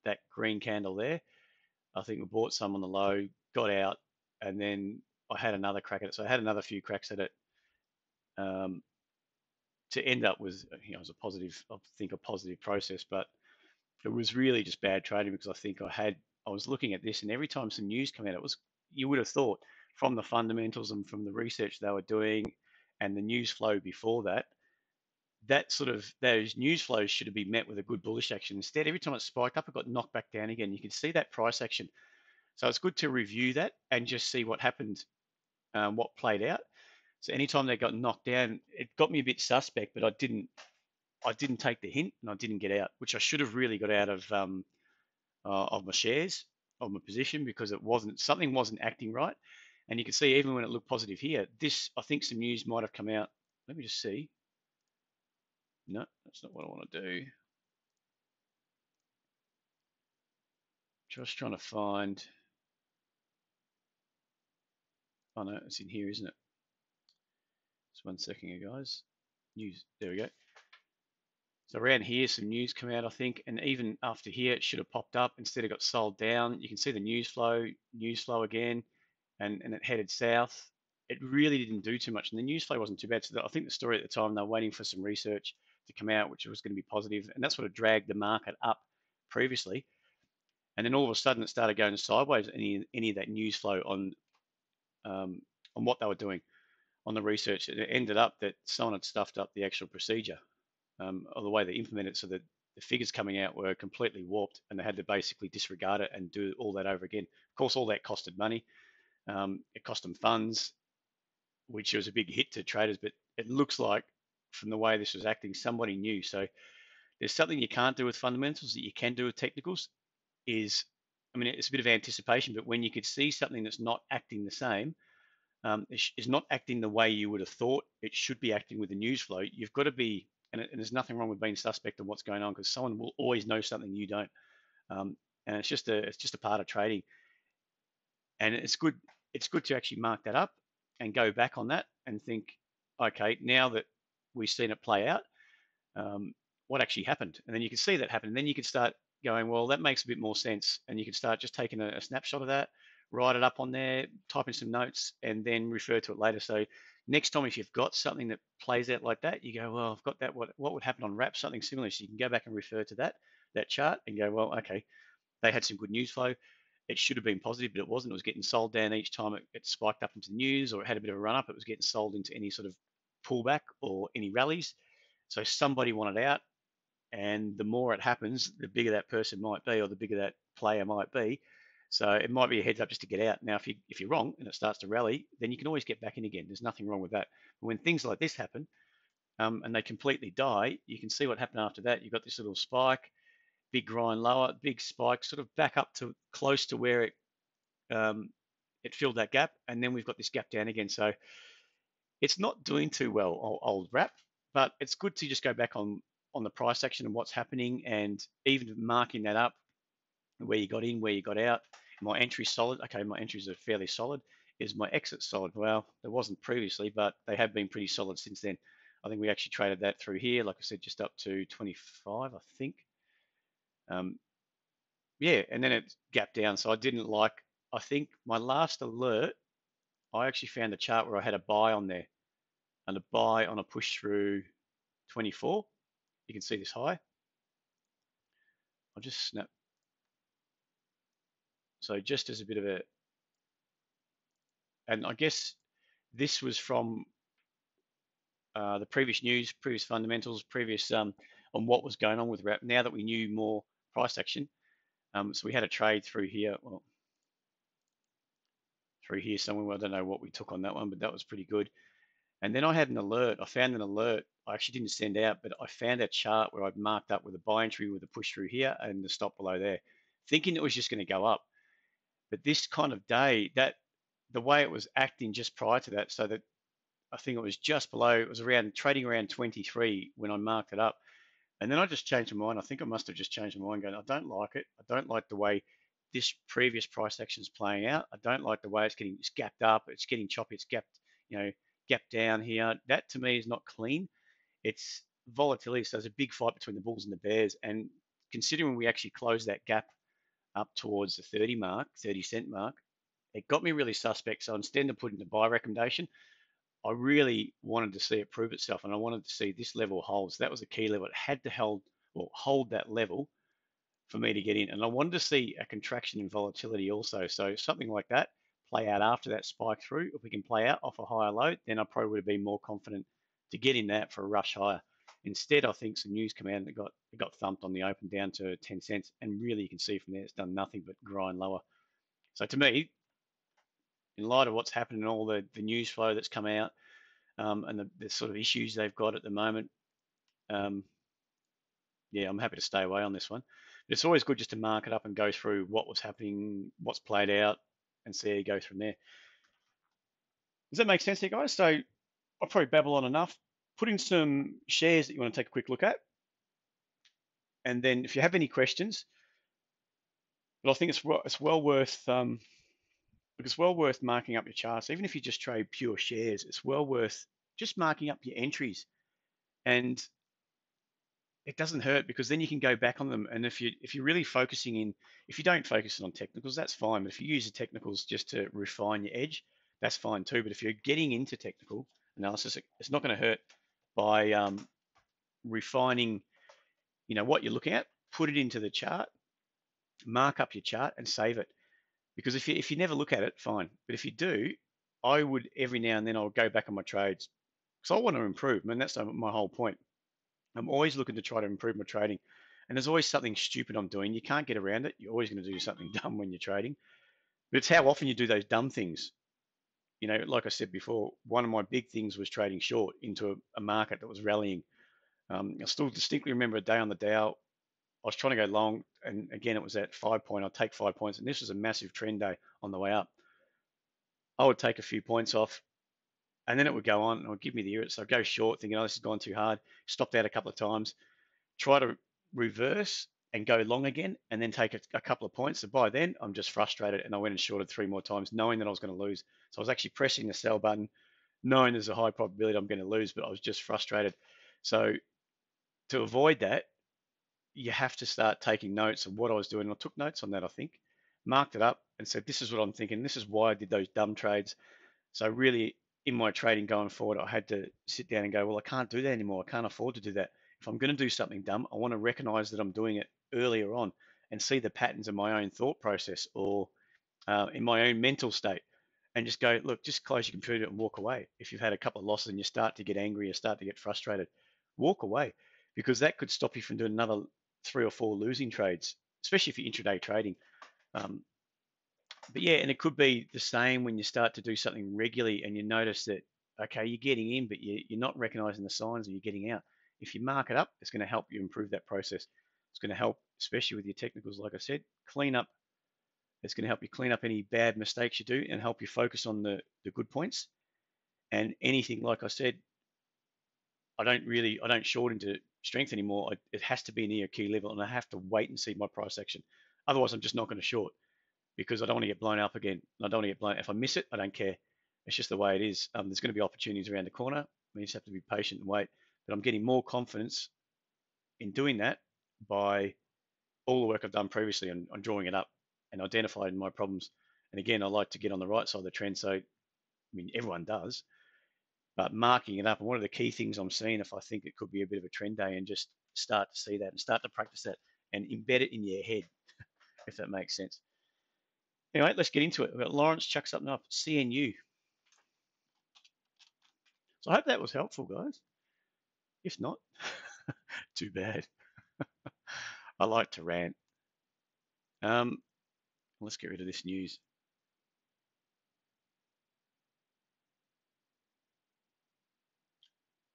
that green candle there. I think we bought some on the low, got out, and then I had another crack at it. So I had another few cracks at it to end up with, you know, it was a positive process, but it was really just bad trading because I was looking at this, and every time some news came out, you would have thought from the fundamentals and from the research they were doing and the news flow before that, those news flows should have been met with a good bullish action. Instead, every time it spiked up, it got knocked back down again. You can see that price action. So it's good to review that and just see what happened, what played out. So anytime they got knocked down, it got me a bit suspect, but I didn't I didn't take the hint and I didn't get out, which I should have really got out of my shares, of my position, because something wasn't acting right. And you can see even when it looked positive here, I think some news might have come out. Let me just see. No, that's not what I want to do. Just trying to find. Oh no, it's in here, isn't it? Just 1 second here, guys. News. There we go. So around here, some news come out, I think, and even after here, it should have popped up. Instead, it got sold down. You can see the news flow again, and it headed south. It really didn't do too much, and the news flow wasn't too bad. So I think the story at the time, they were waiting for some research to come out, which was going to be positive, and that's what had dragged the market up previously. And then all of a sudden, it started going sideways. Any of that news flow on what they were doing on the research, it ended up that someone had stuffed up the actual procedure, or the way they implemented it, so that the figures coming out were completely warped, and they had to basically disregard it and do all that over again. Of course, all that costed money. It cost them funds, which was a big hit to traders. But it looks like, from the way this was acting, somebody knew. So there's something you can't do with fundamentals that you can do with technicals. I mean, it's a bit of anticipation, but when you could see something that's not acting the same, is not acting the way you would have thought it should be acting with the news flow, you've got to be, and there's nothing wrong with being suspect of what's going on, because someone will always know something you don't, and it's just a part of trading, and it's good to actually mark that up and go back on that and think, okay, now that we've seen it play out, what actually happened, and then you can see that happen, and then you can start going, well, that makes a bit more sense, and you can start just taking a snapshot of that, write it up on there, type in some notes, and then refer to it later. So next time, if you've got something that plays out like that, you go, well, I've got that. What would happen on wrap? Something similar. So you can go back and refer to that chart and go, well, okay, they had some good news flow. It should have been positive, but it wasn't. It was getting sold down each time it spiked up into the news, or it had a bit of a run up. It was getting sold into any sort of pullback or any rallies. So somebody wanted out, and the more it happens, the bigger that person might be, or the bigger that player might be. So it might be a heads up just to get out. Now, if you're wrong and it starts to rally, then you can always get back in again. There's nothing wrong with that. But when things like this happen, and they completely die, you can see what happened after that. You've got this little spike, big grind lower, big spike, sort of back up to close to where um, it filled that gap, and then we've got this gap down again. So it's not doing too well, old wrap, but it's good to just go back on the price action and what's happening, and even marking that up, where you got in, where you got out. My entry's solid. Okay, my entries are fairly solid. Is my exit solid? Well, there wasn't previously, but they have been pretty solid since then. I think we actually traded that through here, like I said, just up to 25, I think. Yeah, and then it gapped down. So I didn't like, I think my last alert, I actually found a chart where I had a buy on there, and a buy on a push through 24. You can see this high. I'll just snap. So just as a bit of a, and I guess this was from the previous news, previous fundamentals, previous on what was going on with wrap. Now that we knew more price action, so we had a trade through here, well, through here somewhere. I don't know what we took on that one, but that was pretty good. And then I had an alert. I found an alert. I actually didn't send out, but I found a chart where I'd marked up with a buy entry with a push through here and the stop below there, thinking it was just going to go up. But this kind of day, that the way it was acting just prior to that, so that I think it was just below, it was around trading around 23 when I marked it up. And then I just changed my mind. I think I must have just changed my mind going, I don't like it. I don't like the way this previous price action is playing out. I don't like the way it's gapped up. It's getting choppy. It's gapped down here. That to me is not clean. It's volatility. So there's a big fight between the bulls and the bears. And considering we actually closed that gap up towards the 30 cent mark, it got me really suspect. So instead of putting the buy recommendation, I really wanted to see it prove itself, and I wanted to see this level hold. So that was a key level. It had to hold that level for me to get in, and I wanted to see a contraction in volatility also. So something like that play out after that spike through. If we can play out off a higher low, then I probably would have been more confident to get in that for a rush higher. Instead, I think some news came out and it got thumped on the open down to 10 cents, and really you can see from there it's done nothing but grind lower. So to me, in light of what's happened and all the news flow that's come out, and the sort of issues they've got at the moment, um, yeah, I'm happy to stay away on this one. But it's always good just to mark it up and go through what was happening, what's played out, and see how you go from there. Does that make sense to you guys? So I'll probably babble on enough. Put in some shares that you want to take a quick look at. And then if you have any questions, but I think it's well worth it's well worth marking up your charts. Even if you just trade pure shares, it's well worth just marking up your entries. And it doesn't hurt because then you can go back on them. And if you're really focusing in, if you don't focus on technicals, that's fine. But if you use the technicals just to refine your edge, that's fine too. But if you're getting into technical analysis, it's not going to hurt by refining, what you're looking at. Put it into the chart, mark up your chart, and save it. Because if you never look at it, fine. But if you do, I would every now and then I'll go back on my trades because I want to improve. I mean, that's my whole point. I'm always looking to try to improve my trading. And there's always something stupid I'm doing. You can't get around it. You're always going to do something dumb when you're trading. But it's how often you do those dumb things. Like I said before, one of my big things was trading short into a market that was rallying. I still distinctly remember a day on the Dow. I was trying to go long, and again, it was at 5 point. I'd take 5 points, and this was a massive trend day on the way up. I would take a few points off, and then it would go on, and it would give me the ear. So I'd go short, thinking, oh, this has gone too hard. Stopped out a couple of times, try to reverse and go long again, and then take a couple of points. So by then, I'm just frustrated, and I went and shorted 3 more times, knowing that I was going to lose. So I was actually pressing the sell button, knowing there's a high probability I'm going to lose, but I was just frustrated. So to avoid that, you have to start taking notes of what I was doing. And I took notes on that, I think, marked it up, and said, this is what I'm thinking. This is why I did those dumb trades. So really, in my trading going forward, I had to sit down and go, well, I can't do that anymore. I can't afford to do that. If I'm going to do something dumb, I want to recognize that I'm doing it earlier on and see the patterns in my own thought process or in my own mental state and just go, look, just close your computer and walk away. If you've had a couple of losses and you start to get angry or start to get frustrated, walk away because that could stop you from doing another 3 or 4 losing trades, especially if you're intraday trading. Um, but yeah, and it could be the same when you start to do something regularly and you notice that, okay, you're getting in, but you're not recognizing the signs that you're getting out. If you mark it up, it's going to help you improve that process. It's going to help, especially with your technicals, like I said, clean up. It's going to help you clean up any bad mistakes you do and help you focus on the good points. And anything, like I said, I don't short into strength anymore. It has to be near a key level and I have to wait and see my price action. Otherwise, I'm just not going to short because I don't want to get blown up again. I don't want to get blown. If I miss it, I don't care. It's just the way it is. There's going to be opportunities around the corner. We just have to be patient and wait. But I'm getting more confidence in doing that by all the work I've done previously on drawing it up and identifying my problems. And again, I like to get on the right side of the trend. So, I mean, everyone does, but marking it up. And one of the key things I'm seeing, if I think it could be a bit of a trend day, and just start to see that and start to practice that and embed it in your head, if that makes sense. Anyway, let's get into it. We've got Lawrence chucks something up, CNU. So I hope that was helpful, guys. If not, too bad. I like to rant. Let's get rid of this news.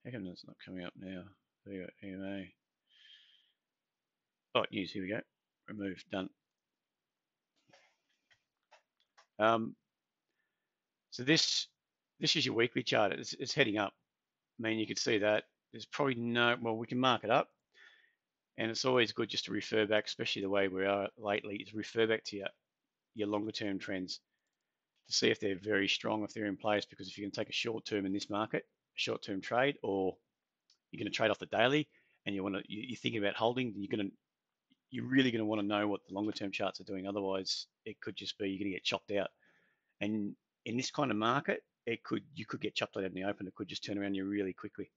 How come it's not coming up now? There you go, EMA. Oh, news, here we go. Remove, done. Um, so this is your weekly chart. It's heading up. I mean, you can see that. There's probably no, well, we can mark it up. And it's always good just to refer back, especially the way we are lately, is refer back to your longer term trends to see if they're very strong, if they're in place. Because if you can take a short term in this market, a short term trade, or you're going to trade off the daily, and you're thinking about holding, you're really going to want to know what the longer term charts are doing. Otherwise, it could just be you're going to get chopped out. And in this kind of market, you could get chopped out in the open. It could just turn around you really quickly.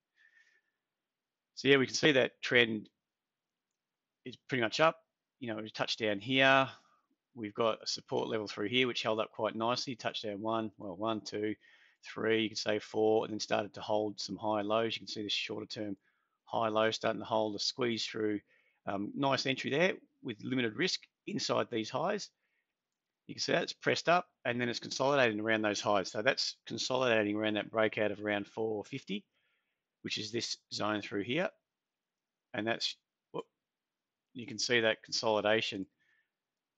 So yeah, we can see that trend is pretty much up. We touched down here. We've got a support level through here, which held up quite nicely. Touchdown one, two, three, you can say four, and then started to hold some high lows. You can see this shorter term high low starting to hold a squeeze through. Nice entry there with limited risk inside these highs. You can see that it's pressed up and then it's consolidating around those highs. So that's consolidating around that breakout of around 450, which is this zone through here. And that's, whoop, You can see that consolidation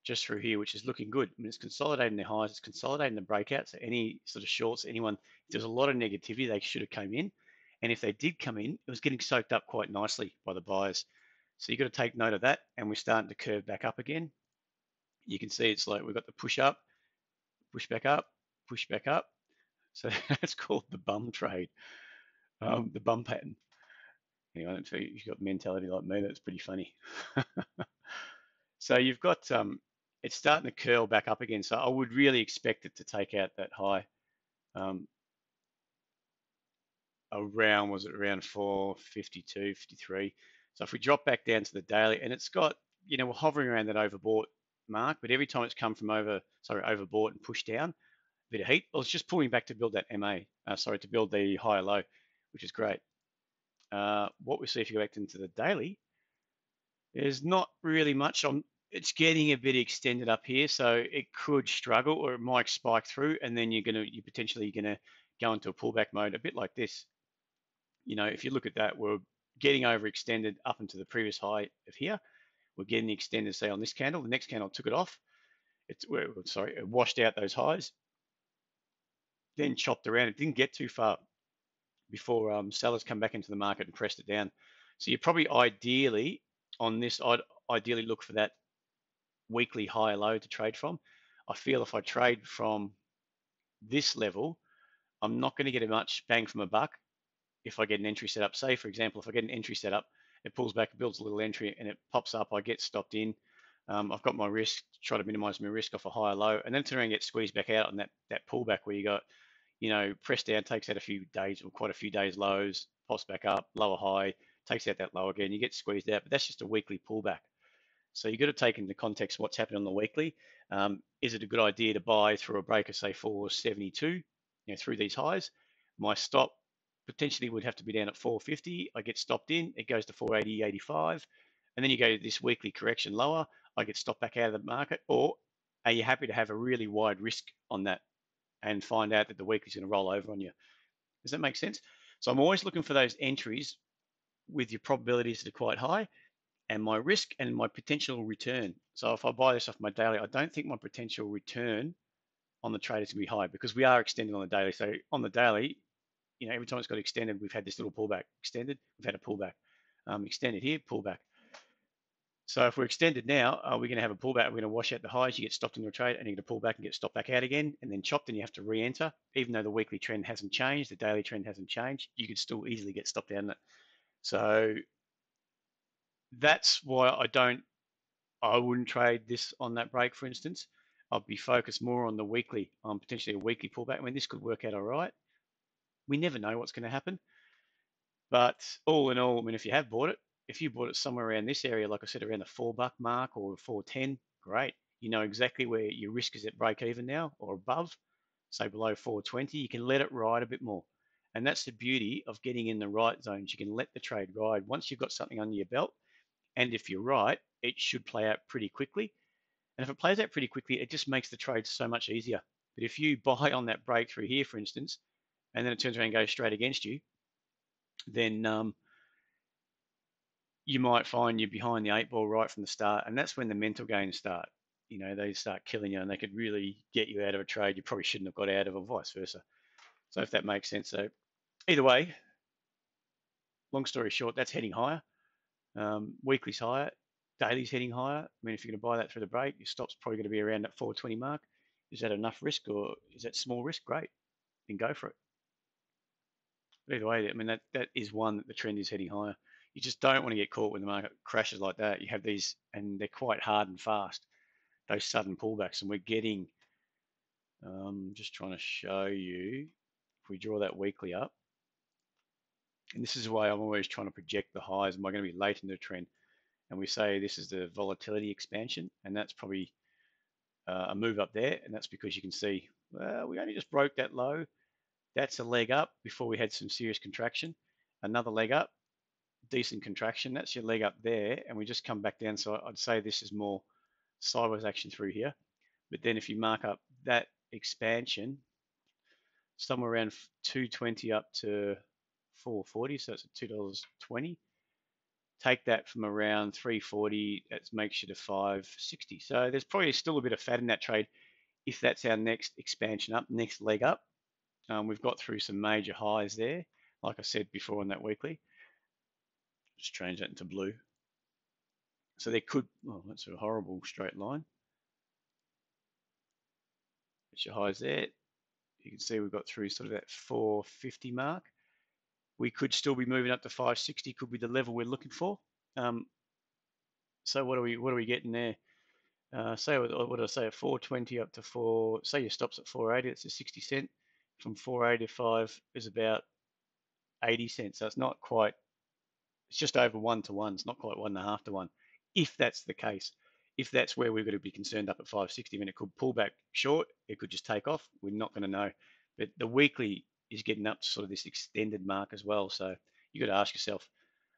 just through here, which is looking good. I mean, it's consolidating the highs, it's consolidating the breakouts. So any sort of shorts, anyone, if there's a lot of negativity, they should have come in. And if they did come in, it was getting soaked up quite nicely by the buyers. So you've got to take note of that. And we're starting to curve back up again. You can see it's like we've got the push up, push back up, push back up. So that's called the bum trade, the bum pattern. Anyway, I don't think you've got mentality like me. That's pretty funny. So you've got it's starting to curl back up again. So I would really expect it to take out that high um, around, was it around 452, 53. So if we drop back down to the daily, and it's got, we're hovering around that overbought mark, but every time it's come from overbought and pushed down, a bit of heat, well, it's just pulling back to build that MA, to build the higher low, which is great. What we see if you go back into the daily, there's not really much on. It's getting a bit extended up here, so it could struggle, or it might spike through, and then you're potentially gonna go into a pullback mode, a bit like this. If you look at that, we're getting overextended up into the previous high of here. We're getting extended, say, on this candle. The next candle took it off. It washed out those highs, then chopped around. It didn't get too far before sellers come back into the market and pressed it down. So you probably ideally on this, I'd ideally look for that weekly high low to trade from. I feel if I trade from this level, I'm not going to get a much bang from a buck if I get an entry set up. Say, for example, if I get an entry set up, it pulls back, it builds a little entry, and it pops up, I get stopped in. I've got my risk, try to minimize my risk off a higher low, and then turn around and get squeezed back out on that pullback where you got, press down, takes out a few days or quite a few days lows, pops back up, lower high, takes out that low again, you get squeezed out, but that's just a weekly pullback. So you've got to take into context what's happening on the weekly. Is it a good idea to buy through a break of, say, 472, through these highs? My stop potentially would have to be down at 450. I get stopped in, it goes to 480, 85. And then you go to this weekly correction lower, I get stopped back out of the market. Or are you happy to have a really wide risk on that and find out that the weekly's going to roll over on you? Does that make sense? So I'm always looking for those entries with your probabilities that are quite high, and my risk and my potential return. So if I buy this off my daily, I don't think my potential return on the trade is going to be high because we are extending on the daily. So on the daily, every time it's got extended, we've had this little pullback. Extended, we've had a pullback. Extended here, pullback. So if we're extended now, we're going to have a pullback. We're going to wash out the highs. You get stopped in your trade, and you're going to pull back and get stopped back out again, and then chopped, and you have to re-enter. Even though the weekly trend hasn't changed, the daily trend hasn't changed, you could still easily get stopped out in it. So that's why I wouldn't trade this on that break, for instance. I'd be focused more on the weekly, on potentially a weekly pullback. I mean, this could work out all right. We never know what's going to happen. But all in all, I mean, if you bought it somewhere around this area, like I said, around the $4 mark or 410, great. You know exactly where your risk is at break even now or above, say below 420. You can let it ride a bit more. And that's the beauty of getting in the right zones. You can let the trade ride. Once you've got something under your belt, and if you're right, it should play out pretty quickly. And if it plays out pretty quickly, it just makes the trade so much easier. But if you buy on that breakthrough here, for instance, and then it turns around and goes straight against you, then you might find you're behind the 8 ball right from the start. And that's when the mental games start. They start killing you, and they could really get you out of a trade you probably shouldn't have got out of, or vice versa. So if that makes sense. So either way, long story short, that's heading higher. Weekly's higher, daily's heading higher. I mean, if you're going to buy that through the break, your stop's probably going to be around that 420 mark. Is that enough risk, or is that small risk? Great, then go for it. But either way, I mean, that is one that the trend is heading higher. You just don't want to get caught when the market crashes like that. You have these, and they're quite hard and fast, those sudden pullbacks. And we're getting, just trying to show you, if we draw that weekly up, and this is why I'm always trying to project the highs. Am I going to be late in the trend? And we say this is the volatility expansion, and that's probably a move up there, and that's because you can see, well, we only just broke that low. That's a leg up before we had some serious contraction. Another leg up, decent contraction. That's your leg up there, and we just come back down. So I'd say this is more sideways action through here. But then if you mark up that expansion, somewhere around 220 up to 440, so it's at $2.20. Take that from around 340, that makes you to 560. So there's probably still a bit of fat in that trade if that's our next expansion up, next leg up. We've got through some major highs there, like I said before on that weekly. Just change that into blue. So there could, oh, that's a horrible straight line. That's your highs there. You can see we've got through sort of that 450 mark. We could still be moving up to 560, could be the level we're looking for. So what are we getting there? Say what did I say? 420 up to 4. Say your stops at 480. It's a 60 cent. From 480 to 5 is about 80 cents. So it's not quite. It's just over 1 to 1. It's not quite 1.5 to 1. If that's the case, if that's where we're going to be concerned up at 560, I mean, it could pull back short. It could just take off. We're not going to know. But the weekly is getting up to sort of this extended mark as well. So you got to ask yourself,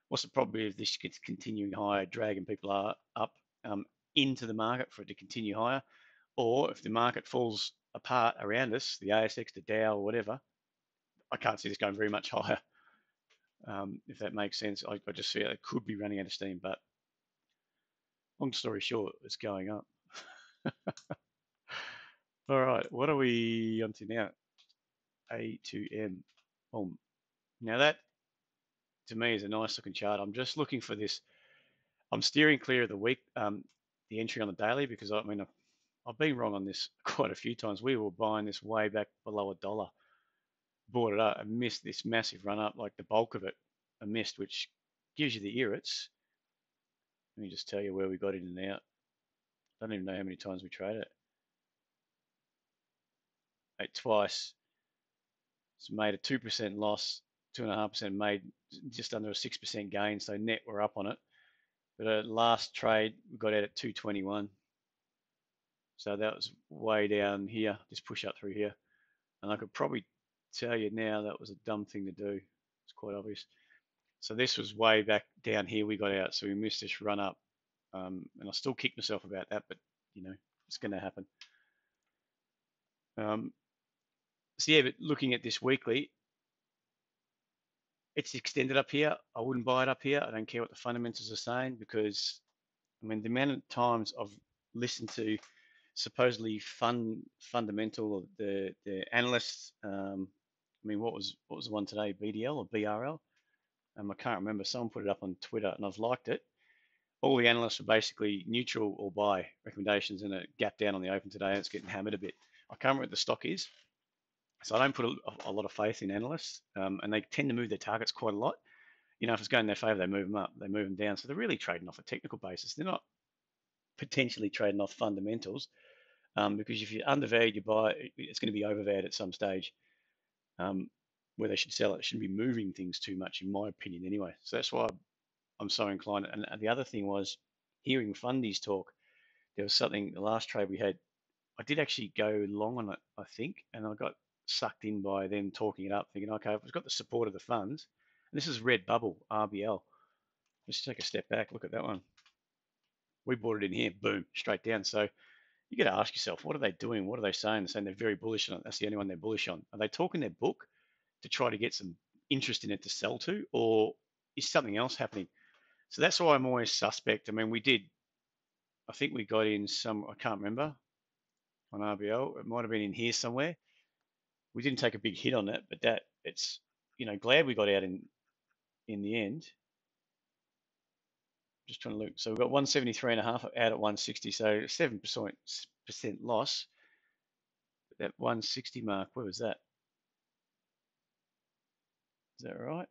what's the probability of this gets continuing higher, dragging people up into the market for it to continue higher? Or if the market falls apart around us, the ASX, the Dow, or whatever, I can't see this going very much higher. If that makes sense, I just feel it could be running out of steam. But long story short, it's going up. All right, what are we on to now? A to M. Boom. Now that, to me, is a nice looking chart. I'm just looking for this. I'm steering clear of the week, the entry on the daily, because I mean, I've been wrong on this quite a few times. We were buying this way back below $1, bought it up and missed this massive run up, like the bulk of it, I missed, which gives you the irrits. Let me just tell you where we got in and out. I don't even know how many times we traded it. Twice. It's made a 2% loss, 2.5% made just under a 6% gain. So net we're up on it. But last trade we got out at 221. So that was way down here, just push up through here. And I could probably tell you now that was a dumb thing to do. It's quite obvious. So this was way back down here we got out. So we missed this run up. And I still kick myself about that, but you know, it's going to happen. So yeah, but looking at this weekly, it's extended up here. I wouldn't buy it up here. I don't care what the fundamentals are saying because, I mean, the amount of times I've listened to supposedly fundamental or the analysts. I mean, what was the one today? BDL or BRL? I can't remember. Someone put it up on Twitter, and I've liked it. All the analysts are basically neutral or buy recommendations, and a gap down on the open today, and it's getting hammered a bit. I can't remember what the stock is, so I don't put a lot of faith in analysts, and they tend to move their targets quite a lot. You know, if it's going in their favor, they move them up, they move them down. So they're really trading off a technical basis. They're not potentially trading off fundamentals. Because if you're undervalued, you buy, it's going to be overvalued at some stage. Where they should sell it, it shouldn't be moving things too much, in my opinion, anyway. So that's why I'm so inclined. And the other thing was hearing fundies talk. There was something, the last trade we had, I did actually go long on it, I think, and I got sucked in by them talking it up, thinking, okay, if it's got the support of the funds, and this is red bubble, RBL. Let's take a step back, look at that one. We bought it in here, boom, straight down. So you got to ask yourself, what are they doing? What are they saying? They're saying they're very bullish on it. That's the only one they're bullish on. Are they talking their book to try to get some interest in it to sell to, or is something else happening? So that's why I'm always suspect. I mean, I think we got in some, I can't remember, on RBL. It might have been in here somewhere. We didn't take a big hit on it, but it's, glad we got out in the end. Just trying to look. So we've got 173.5 out at 160, so 7% loss. That 160 mark, where was that? Is that right?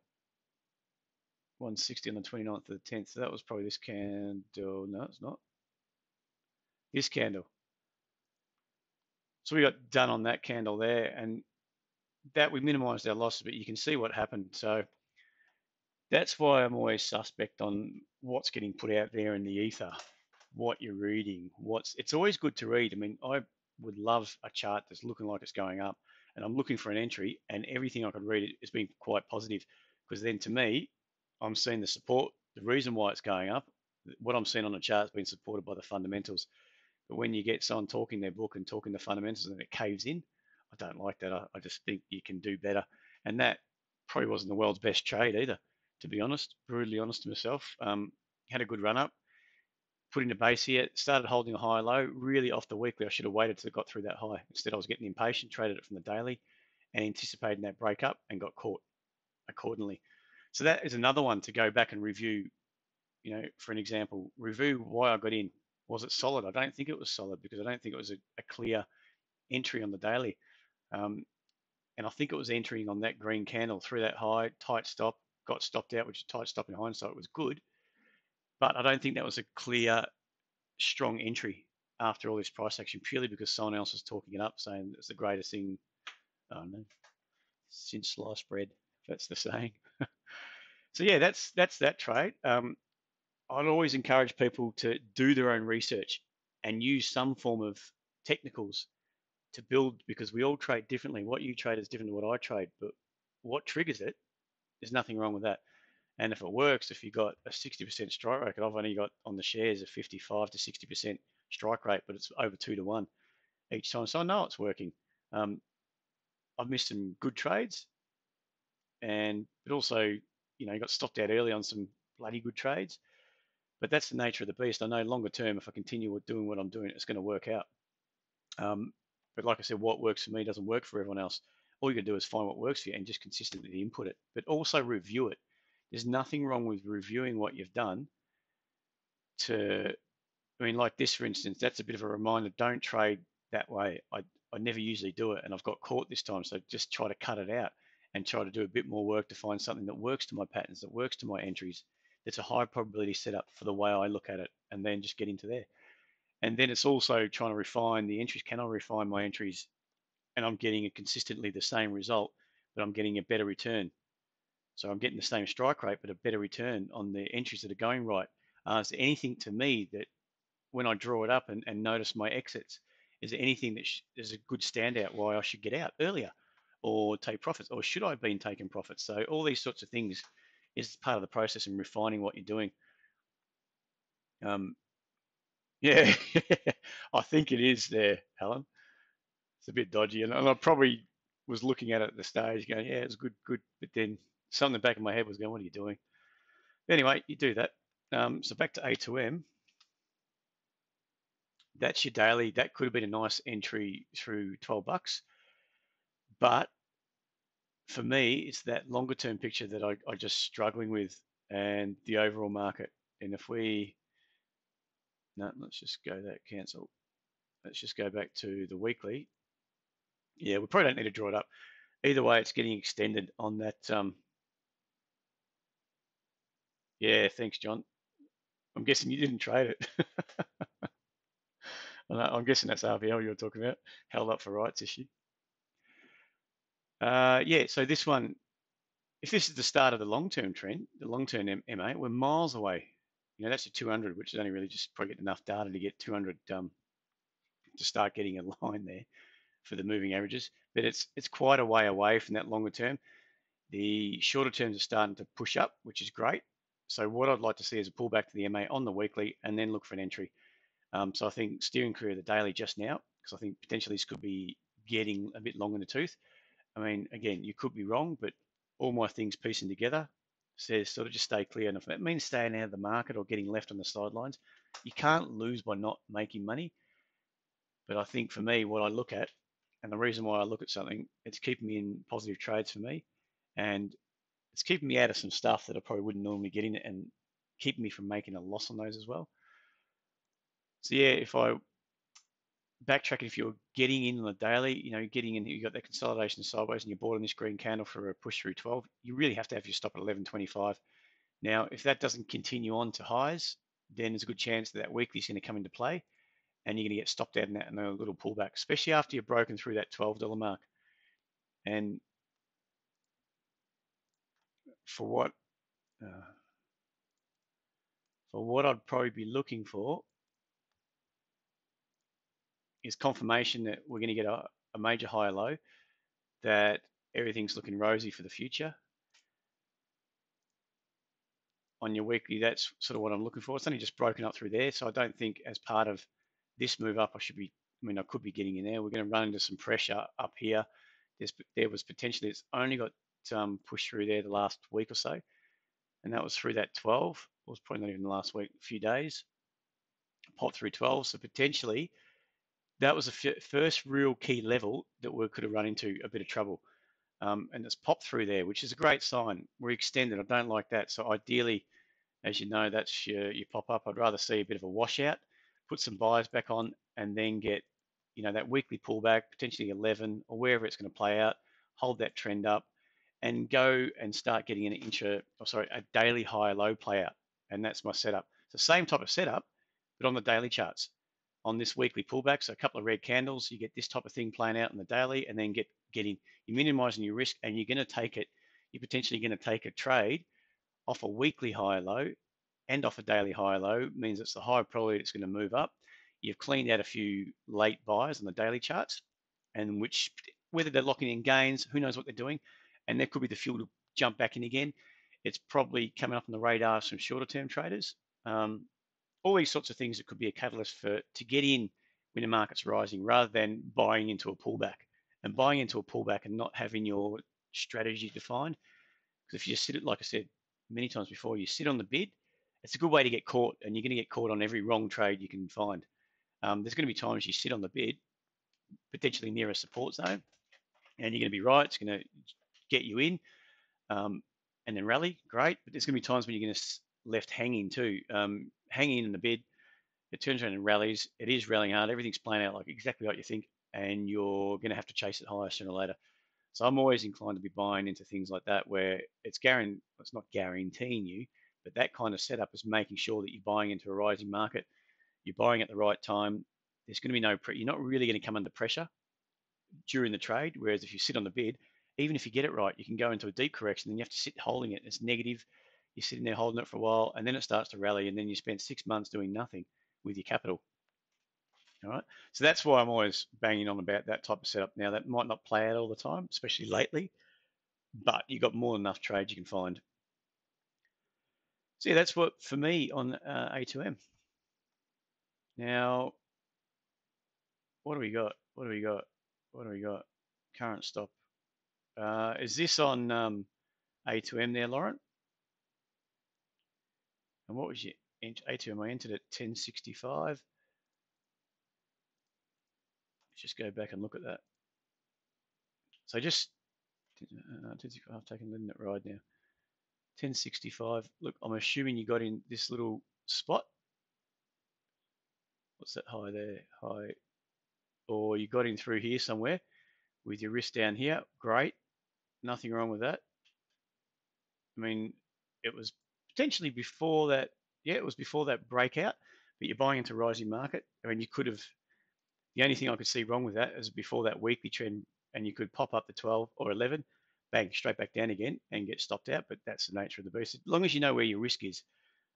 160 on the 29th of the 10th. So that was probably this candle. No, it's not. This candle. So we got done on that candle there, and that we minimized our losses, but you can see what happened. So that's why I'm always suspect on what's getting put out there in the ether, what you're reading, it's always good to read. I mean, I would love a chart that's looking like it's going up, and I'm looking for an entry, and everything I could read has been quite positive, because then to me, I'm seeing the support, the reason why it's going up, what I'm seeing on the chart has been supported by the fundamentals. But when you get someone talking their book and talking the fundamentals and it caves in, I don't like that. I just think you can do better. And that probably wasn't the world's best trade either, to be honest, brutally honest to myself. Had a good run up, put in a base here, started holding a high low. Really off the weekly, I should have waited till it got through that high. Instead, I was getting impatient, traded it from the daily, and anticipating that break up, and got caught accordingly. So that is another one to go back and review. For an example, review why I got in. Was it solid? I don't think it was solid because I don't think it was a clear entry on the daily. Um, and I think it was entering on that green candle through that high, tight stop, got stopped out, which is tight stop in hindsight was good. But I don't think that was a clear, strong entry after all this price action purely because someone else was talking it up, saying it's the greatest thing, I don't know, since sliced bread, if that's the saying. So yeah, that's that trade. I'd always encourage people to do their own research and use some form of technicals to build because we all trade differently. What you trade is different to what I trade, but what triggers it, there's nothing wrong with that. And if it works, if you've got a 60% strike rate, I've only got on the shares a 55 to 60% strike rate, but it's over 2 to 1 each time. So I know it's working. Um, I've missed some good trades, but also, you got stopped out early on some bloody good trades. But that's the nature of the beast. I know longer term, if I continue doing what I'm doing, it's going to work out. But like I said, what works for me doesn't work for everyone else. All you can do is find what works for you and just consistently input it, but also review it. There's nothing wrong with reviewing what you've done like this, for instance, that's a bit of a reminder. Don't trade that way. I never usually do it, and I've got caught this time. So just try to cut it out and try to do a bit more work to find something that works to my patterns, that works to my entries. That's a high probability setup for the way I look at it, and then just get into there. And then it's also trying to refine the entries. Can I refine my entries and I'm getting consistently the same result, but I'm getting a better return? So I'm getting the same strike rate, but a better return on the entries that are going right. Is there anything to me that when I draw it up and notice my exits, is there anything that is a good standout why I should get out earlier or take profits, or should I have been taking profits? So all these sorts of things is part of the process in refining what you're doing. Yeah, I think it is there, Helen. It's a bit dodgy, and I probably was looking at it at the stage, going, "Yeah, it's good, good," but then something in the back of my head was going, "What are you doing?" Anyway, you do that. So back to A2M. That's your daily. That could have been a nice entry through $12, but for me, it's that longer term picture that I just struggling with and the overall market. And if we, no, let's just go that cancel. Let's just go back to the weekly. Yeah, we probably don't need to draw it up. Either way, it's getting extended on that. Yeah, thanks, John. I'm guessing you didn't trade it. I'm guessing that's RVL you were talking about, held up for rights issue. Yeah, so this one, if this is the start of the long-term trend, the long-term MA, we're miles away. That's a 200, which is only really just probably get enough data to get 200 to start getting a line there for the moving averages. But it's quite a way away from that longer term. The shorter terms are starting to push up, which is great. So what I'd like to see is a pullback to the MA on the weekly and then look for an entry. So I think steering clear of the daily just now, because I think potentially this could be getting a bit long in the tooth. I mean, again, you could be wrong, but all my things piecing together says sort of just stay clear. And if that means staying out of the market or getting left on the sidelines, you can't lose by not making money. But I think for me, what I look at, and the reason why I look at something, it's keeping me in positive trades for me, and it's keeping me out of some stuff that I probably wouldn't normally get in, and keeping me from making a loss on those as well. So yeah, if I backtrack, if you're getting in on the daily, getting in, you got that consolidation sideways, and you're bought on this green candle for a push through 12, you really have to have your stop at 11.25. Now, if that doesn't continue on to highs, then there's a good chance that weekly is going to come into play, and you're going to get stopped out in that and a little pullback, especially after you've broken through that $12 mark. And for what I'd probably be looking for is confirmation that we're going to get a major higher low, that everything's looking rosy for the future. On your weekly, that's sort of what I'm looking for. It's only just broken up through there, so I don't think as part of this move up, I could be getting in there. We're going to run into some pressure up here. There was potentially, it's only got pushed through there the last week or so. and that was through that 12. It was probably not even the last week, a few days. Popped through 12, so potentially that was the first real key level that we could have run into a bit of trouble. And it's popped through there, which is a great sign. We're extended. I don't like that. So ideally, as you know, that's your pop up. I'd rather see a bit of a washout, put some buys back on, and then get, that weekly pullback, potentially 11 or wherever it's going to play out, hold that trend up, and go and start getting a daily high low play out. And that's my setup. It's the same type of setup, but on the daily charts. On this weekly pullback, so a couple of red candles, you get this type of thing playing out in the daily, and then getting you're minimizing your risk, and you're going to take it. You're potentially going to take a trade off a weekly high low and off a daily high low. Means it's the high probability it's going to move up. You've cleaned out a few late buys on the daily charts, and which whether they're locking in gains, who knows what they're doing, and there could be the fuel to jump back in again. It's probably coming up on the radar of some shorter term traders. All these sorts of things that could be a catalyst to get in when the market's rising, rather than buying into a pullback and not having your strategy defined. Because if you just sit it, like I said many times before, you sit on the bid, it's a good way to get caught, and you're going to get caught on every wrong trade you can find. There's going to be times you sit on the bid, potentially near a support zone, and you're going to be right. It's going to get you in, and then rally, great. But there's going to be times when you're going to left hanging too, hanging in the bid. It turns around and rallies. It is rallying hard. Everything's playing out like exactly what you think, and you're going to have to chase it higher sooner or later. So I'm always inclined to be buying into things like that, where it's not guaranteeing you, but that kind of setup is making sure that you're buying into a rising market. You're buying at the right time. There's going to be you're not really going to come under pressure during the trade. Whereas if you sit on the bid, even if you get it right, you can go into a deep correction and you have to sit holding it. It's negative. You're sitting there holding it for a while, and then it starts to rally, and then you spend 6 months doing nothing with your capital. All right. So that's why I'm always banging on about that type of setup. Now, that might not play out all the time, especially lately, but you've got more than enough trades you can find. So yeah, that's what for me on A2M. Now, what do we got? What do we got? What do we got? Current stop. Is this on A2M there, Lauren? And what was your A2M? I entered at 1065. Let's just go back and look at that. So just 1065, I've taken letting it ride now. 1065. Look, I'm assuming you got in this little spot. What's that high there? High. Or you got in through here somewhere with your wrist down here. Great. Nothing wrong with that. I mean, it was potentially before that. Yeah, it was before that breakout, but you're buying into rising market. I mean, you could have, the only thing I could see wrong with that is before that weekly trend, and you could pop up to 12 or 11, bang, straight back down again and get stopped out. But that's the nature of the beast. As long as you know where your risk is.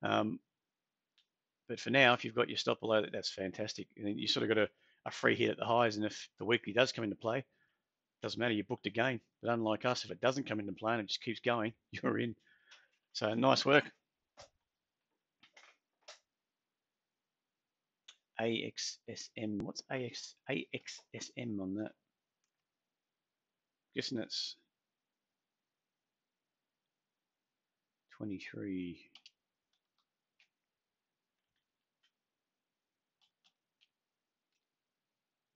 But for now, if you've got your stop below that, that's fantastic. And then you sort of got a free hit at the highs. And if the weekly does come into play, doesn't matter, you booked a gain. But unlike us, if it doesn't come into play and it just keeps going, you're in. So nice work. AXSM. What's AXSM on that? Guessing that's 23.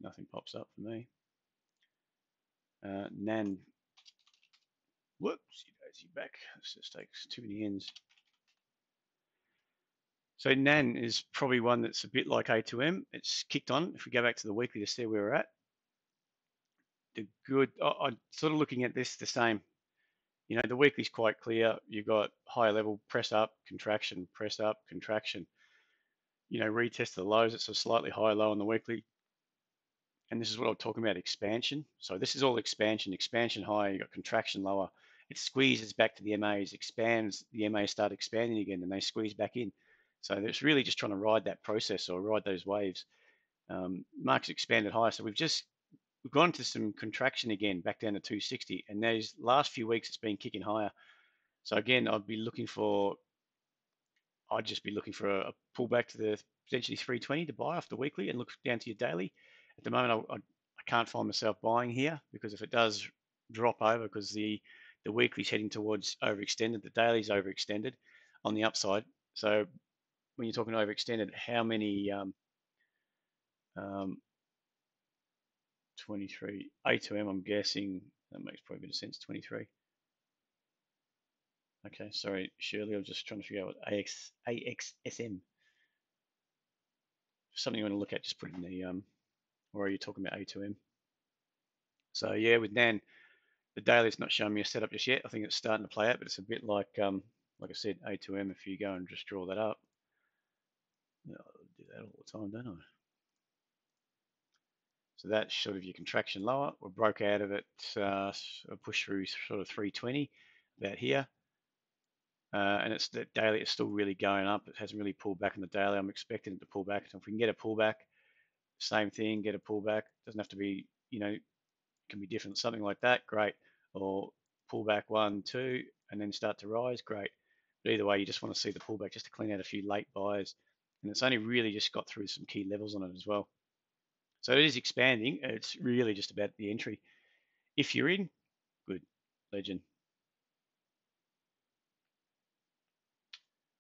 Nothing pops up for me. NAN. Whoops, you back. This just takes too many ends. So NAN is probably one that's a bit like A2M. It's kicked on. If we go back to the weekly to see where we're at, I'm sort of looking at this the same. The weekly's quite clear. You've got higher level, press up, contraction, press up, contraction. Retest the lows. It's a slightly higher low on the weekly. And this is what I'm talking about, expansion. So this is all expansion higher, you've got contraction lower. It squeezes back to the MAs, expands, the MAs start expanding again, and they squeeze back in. So it's really just trying to ride that process or ride those waves. Market's expanded higher. So we've gone to some contraction again, back down to 260. And those last few weeks, it's been kicking higher. So again, I'd just be looking for a pullback to the potentially 320 to buy off the weekly and look down to your daily. At the moment, I can't find myself buying here because if it does drop over, because the The weekly's heading towards overextended. The daily's overextended on the upside. So when you're talking overextended, how many 23 A2M? I'm guessing that makes probably a bit of sense. 23. Okay, sorry, Shirley. I'm just trying to figure out what AXSM. Something you want to look at, just put it in the or are you talking about A2M? So yeah, with Nan, the daily's not showing me a setup just yet. I think it's starting to play out, but it's a bit like I said, A2M. If you go and just draw that up, I do that all the time, don't I? So that's sort of your contraction lower. We broke out of it, push through sort of 320 about here. And it's the daily, it's still really going up. It hasn't really pulled back in the daily. I'm expecting it to pull back. So if we can get a pullback, same thing, get a pullback. Doesn't have to be, can be different. Something like that, great. Or pullback 1, 2, and then start to rise, great. But either way, you just want to see the pullback just to clean out a few late buys. And it's only really just got through some key levels on it as well. So it is expanding. It's really just about the entry. If you're in, good, legend.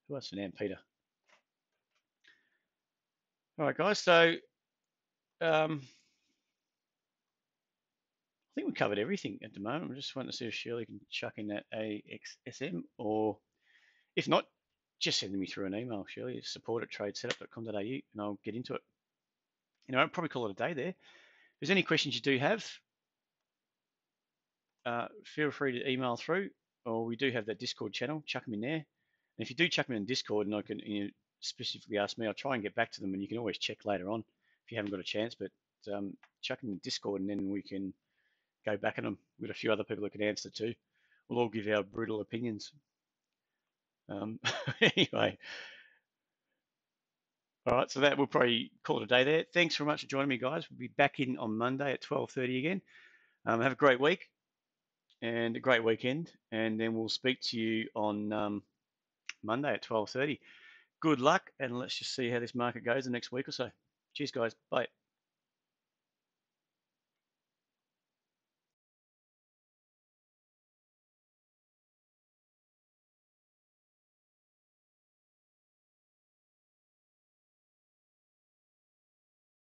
Who else for now? Peter. All right, guys. So I think we covered everything at the moment. I'm just wanting to see if Shirley can chuck in that AXSM, or if not, just send me through an email, Shirley. It's support@tradesetup.com.au, and I'll get into it. I'll probably call it a day there. If there's any questions you do have, feel free to email through, or we do have that Discord channel. Chuck them in there. And if you do chuck them in Discord, and I can specifically ask me, I'll try and get back to them, and you can always check later on if you haven't got a chance. But chuck them in Discord, and then we can go back at them. We've got a few other people that can answer too. We'll all give our brutal opinions. Anyway, all right, so that we'll probably call it a day there. Thanks very much for joining me, guys. We'll be back in on Monday at 12:30 again. Have a great week and a great weekend, and then we'll speak to you on Monday at 12:30. Good luck, and let's just see how this market goes the next week or so. Cheers, guys. Bye.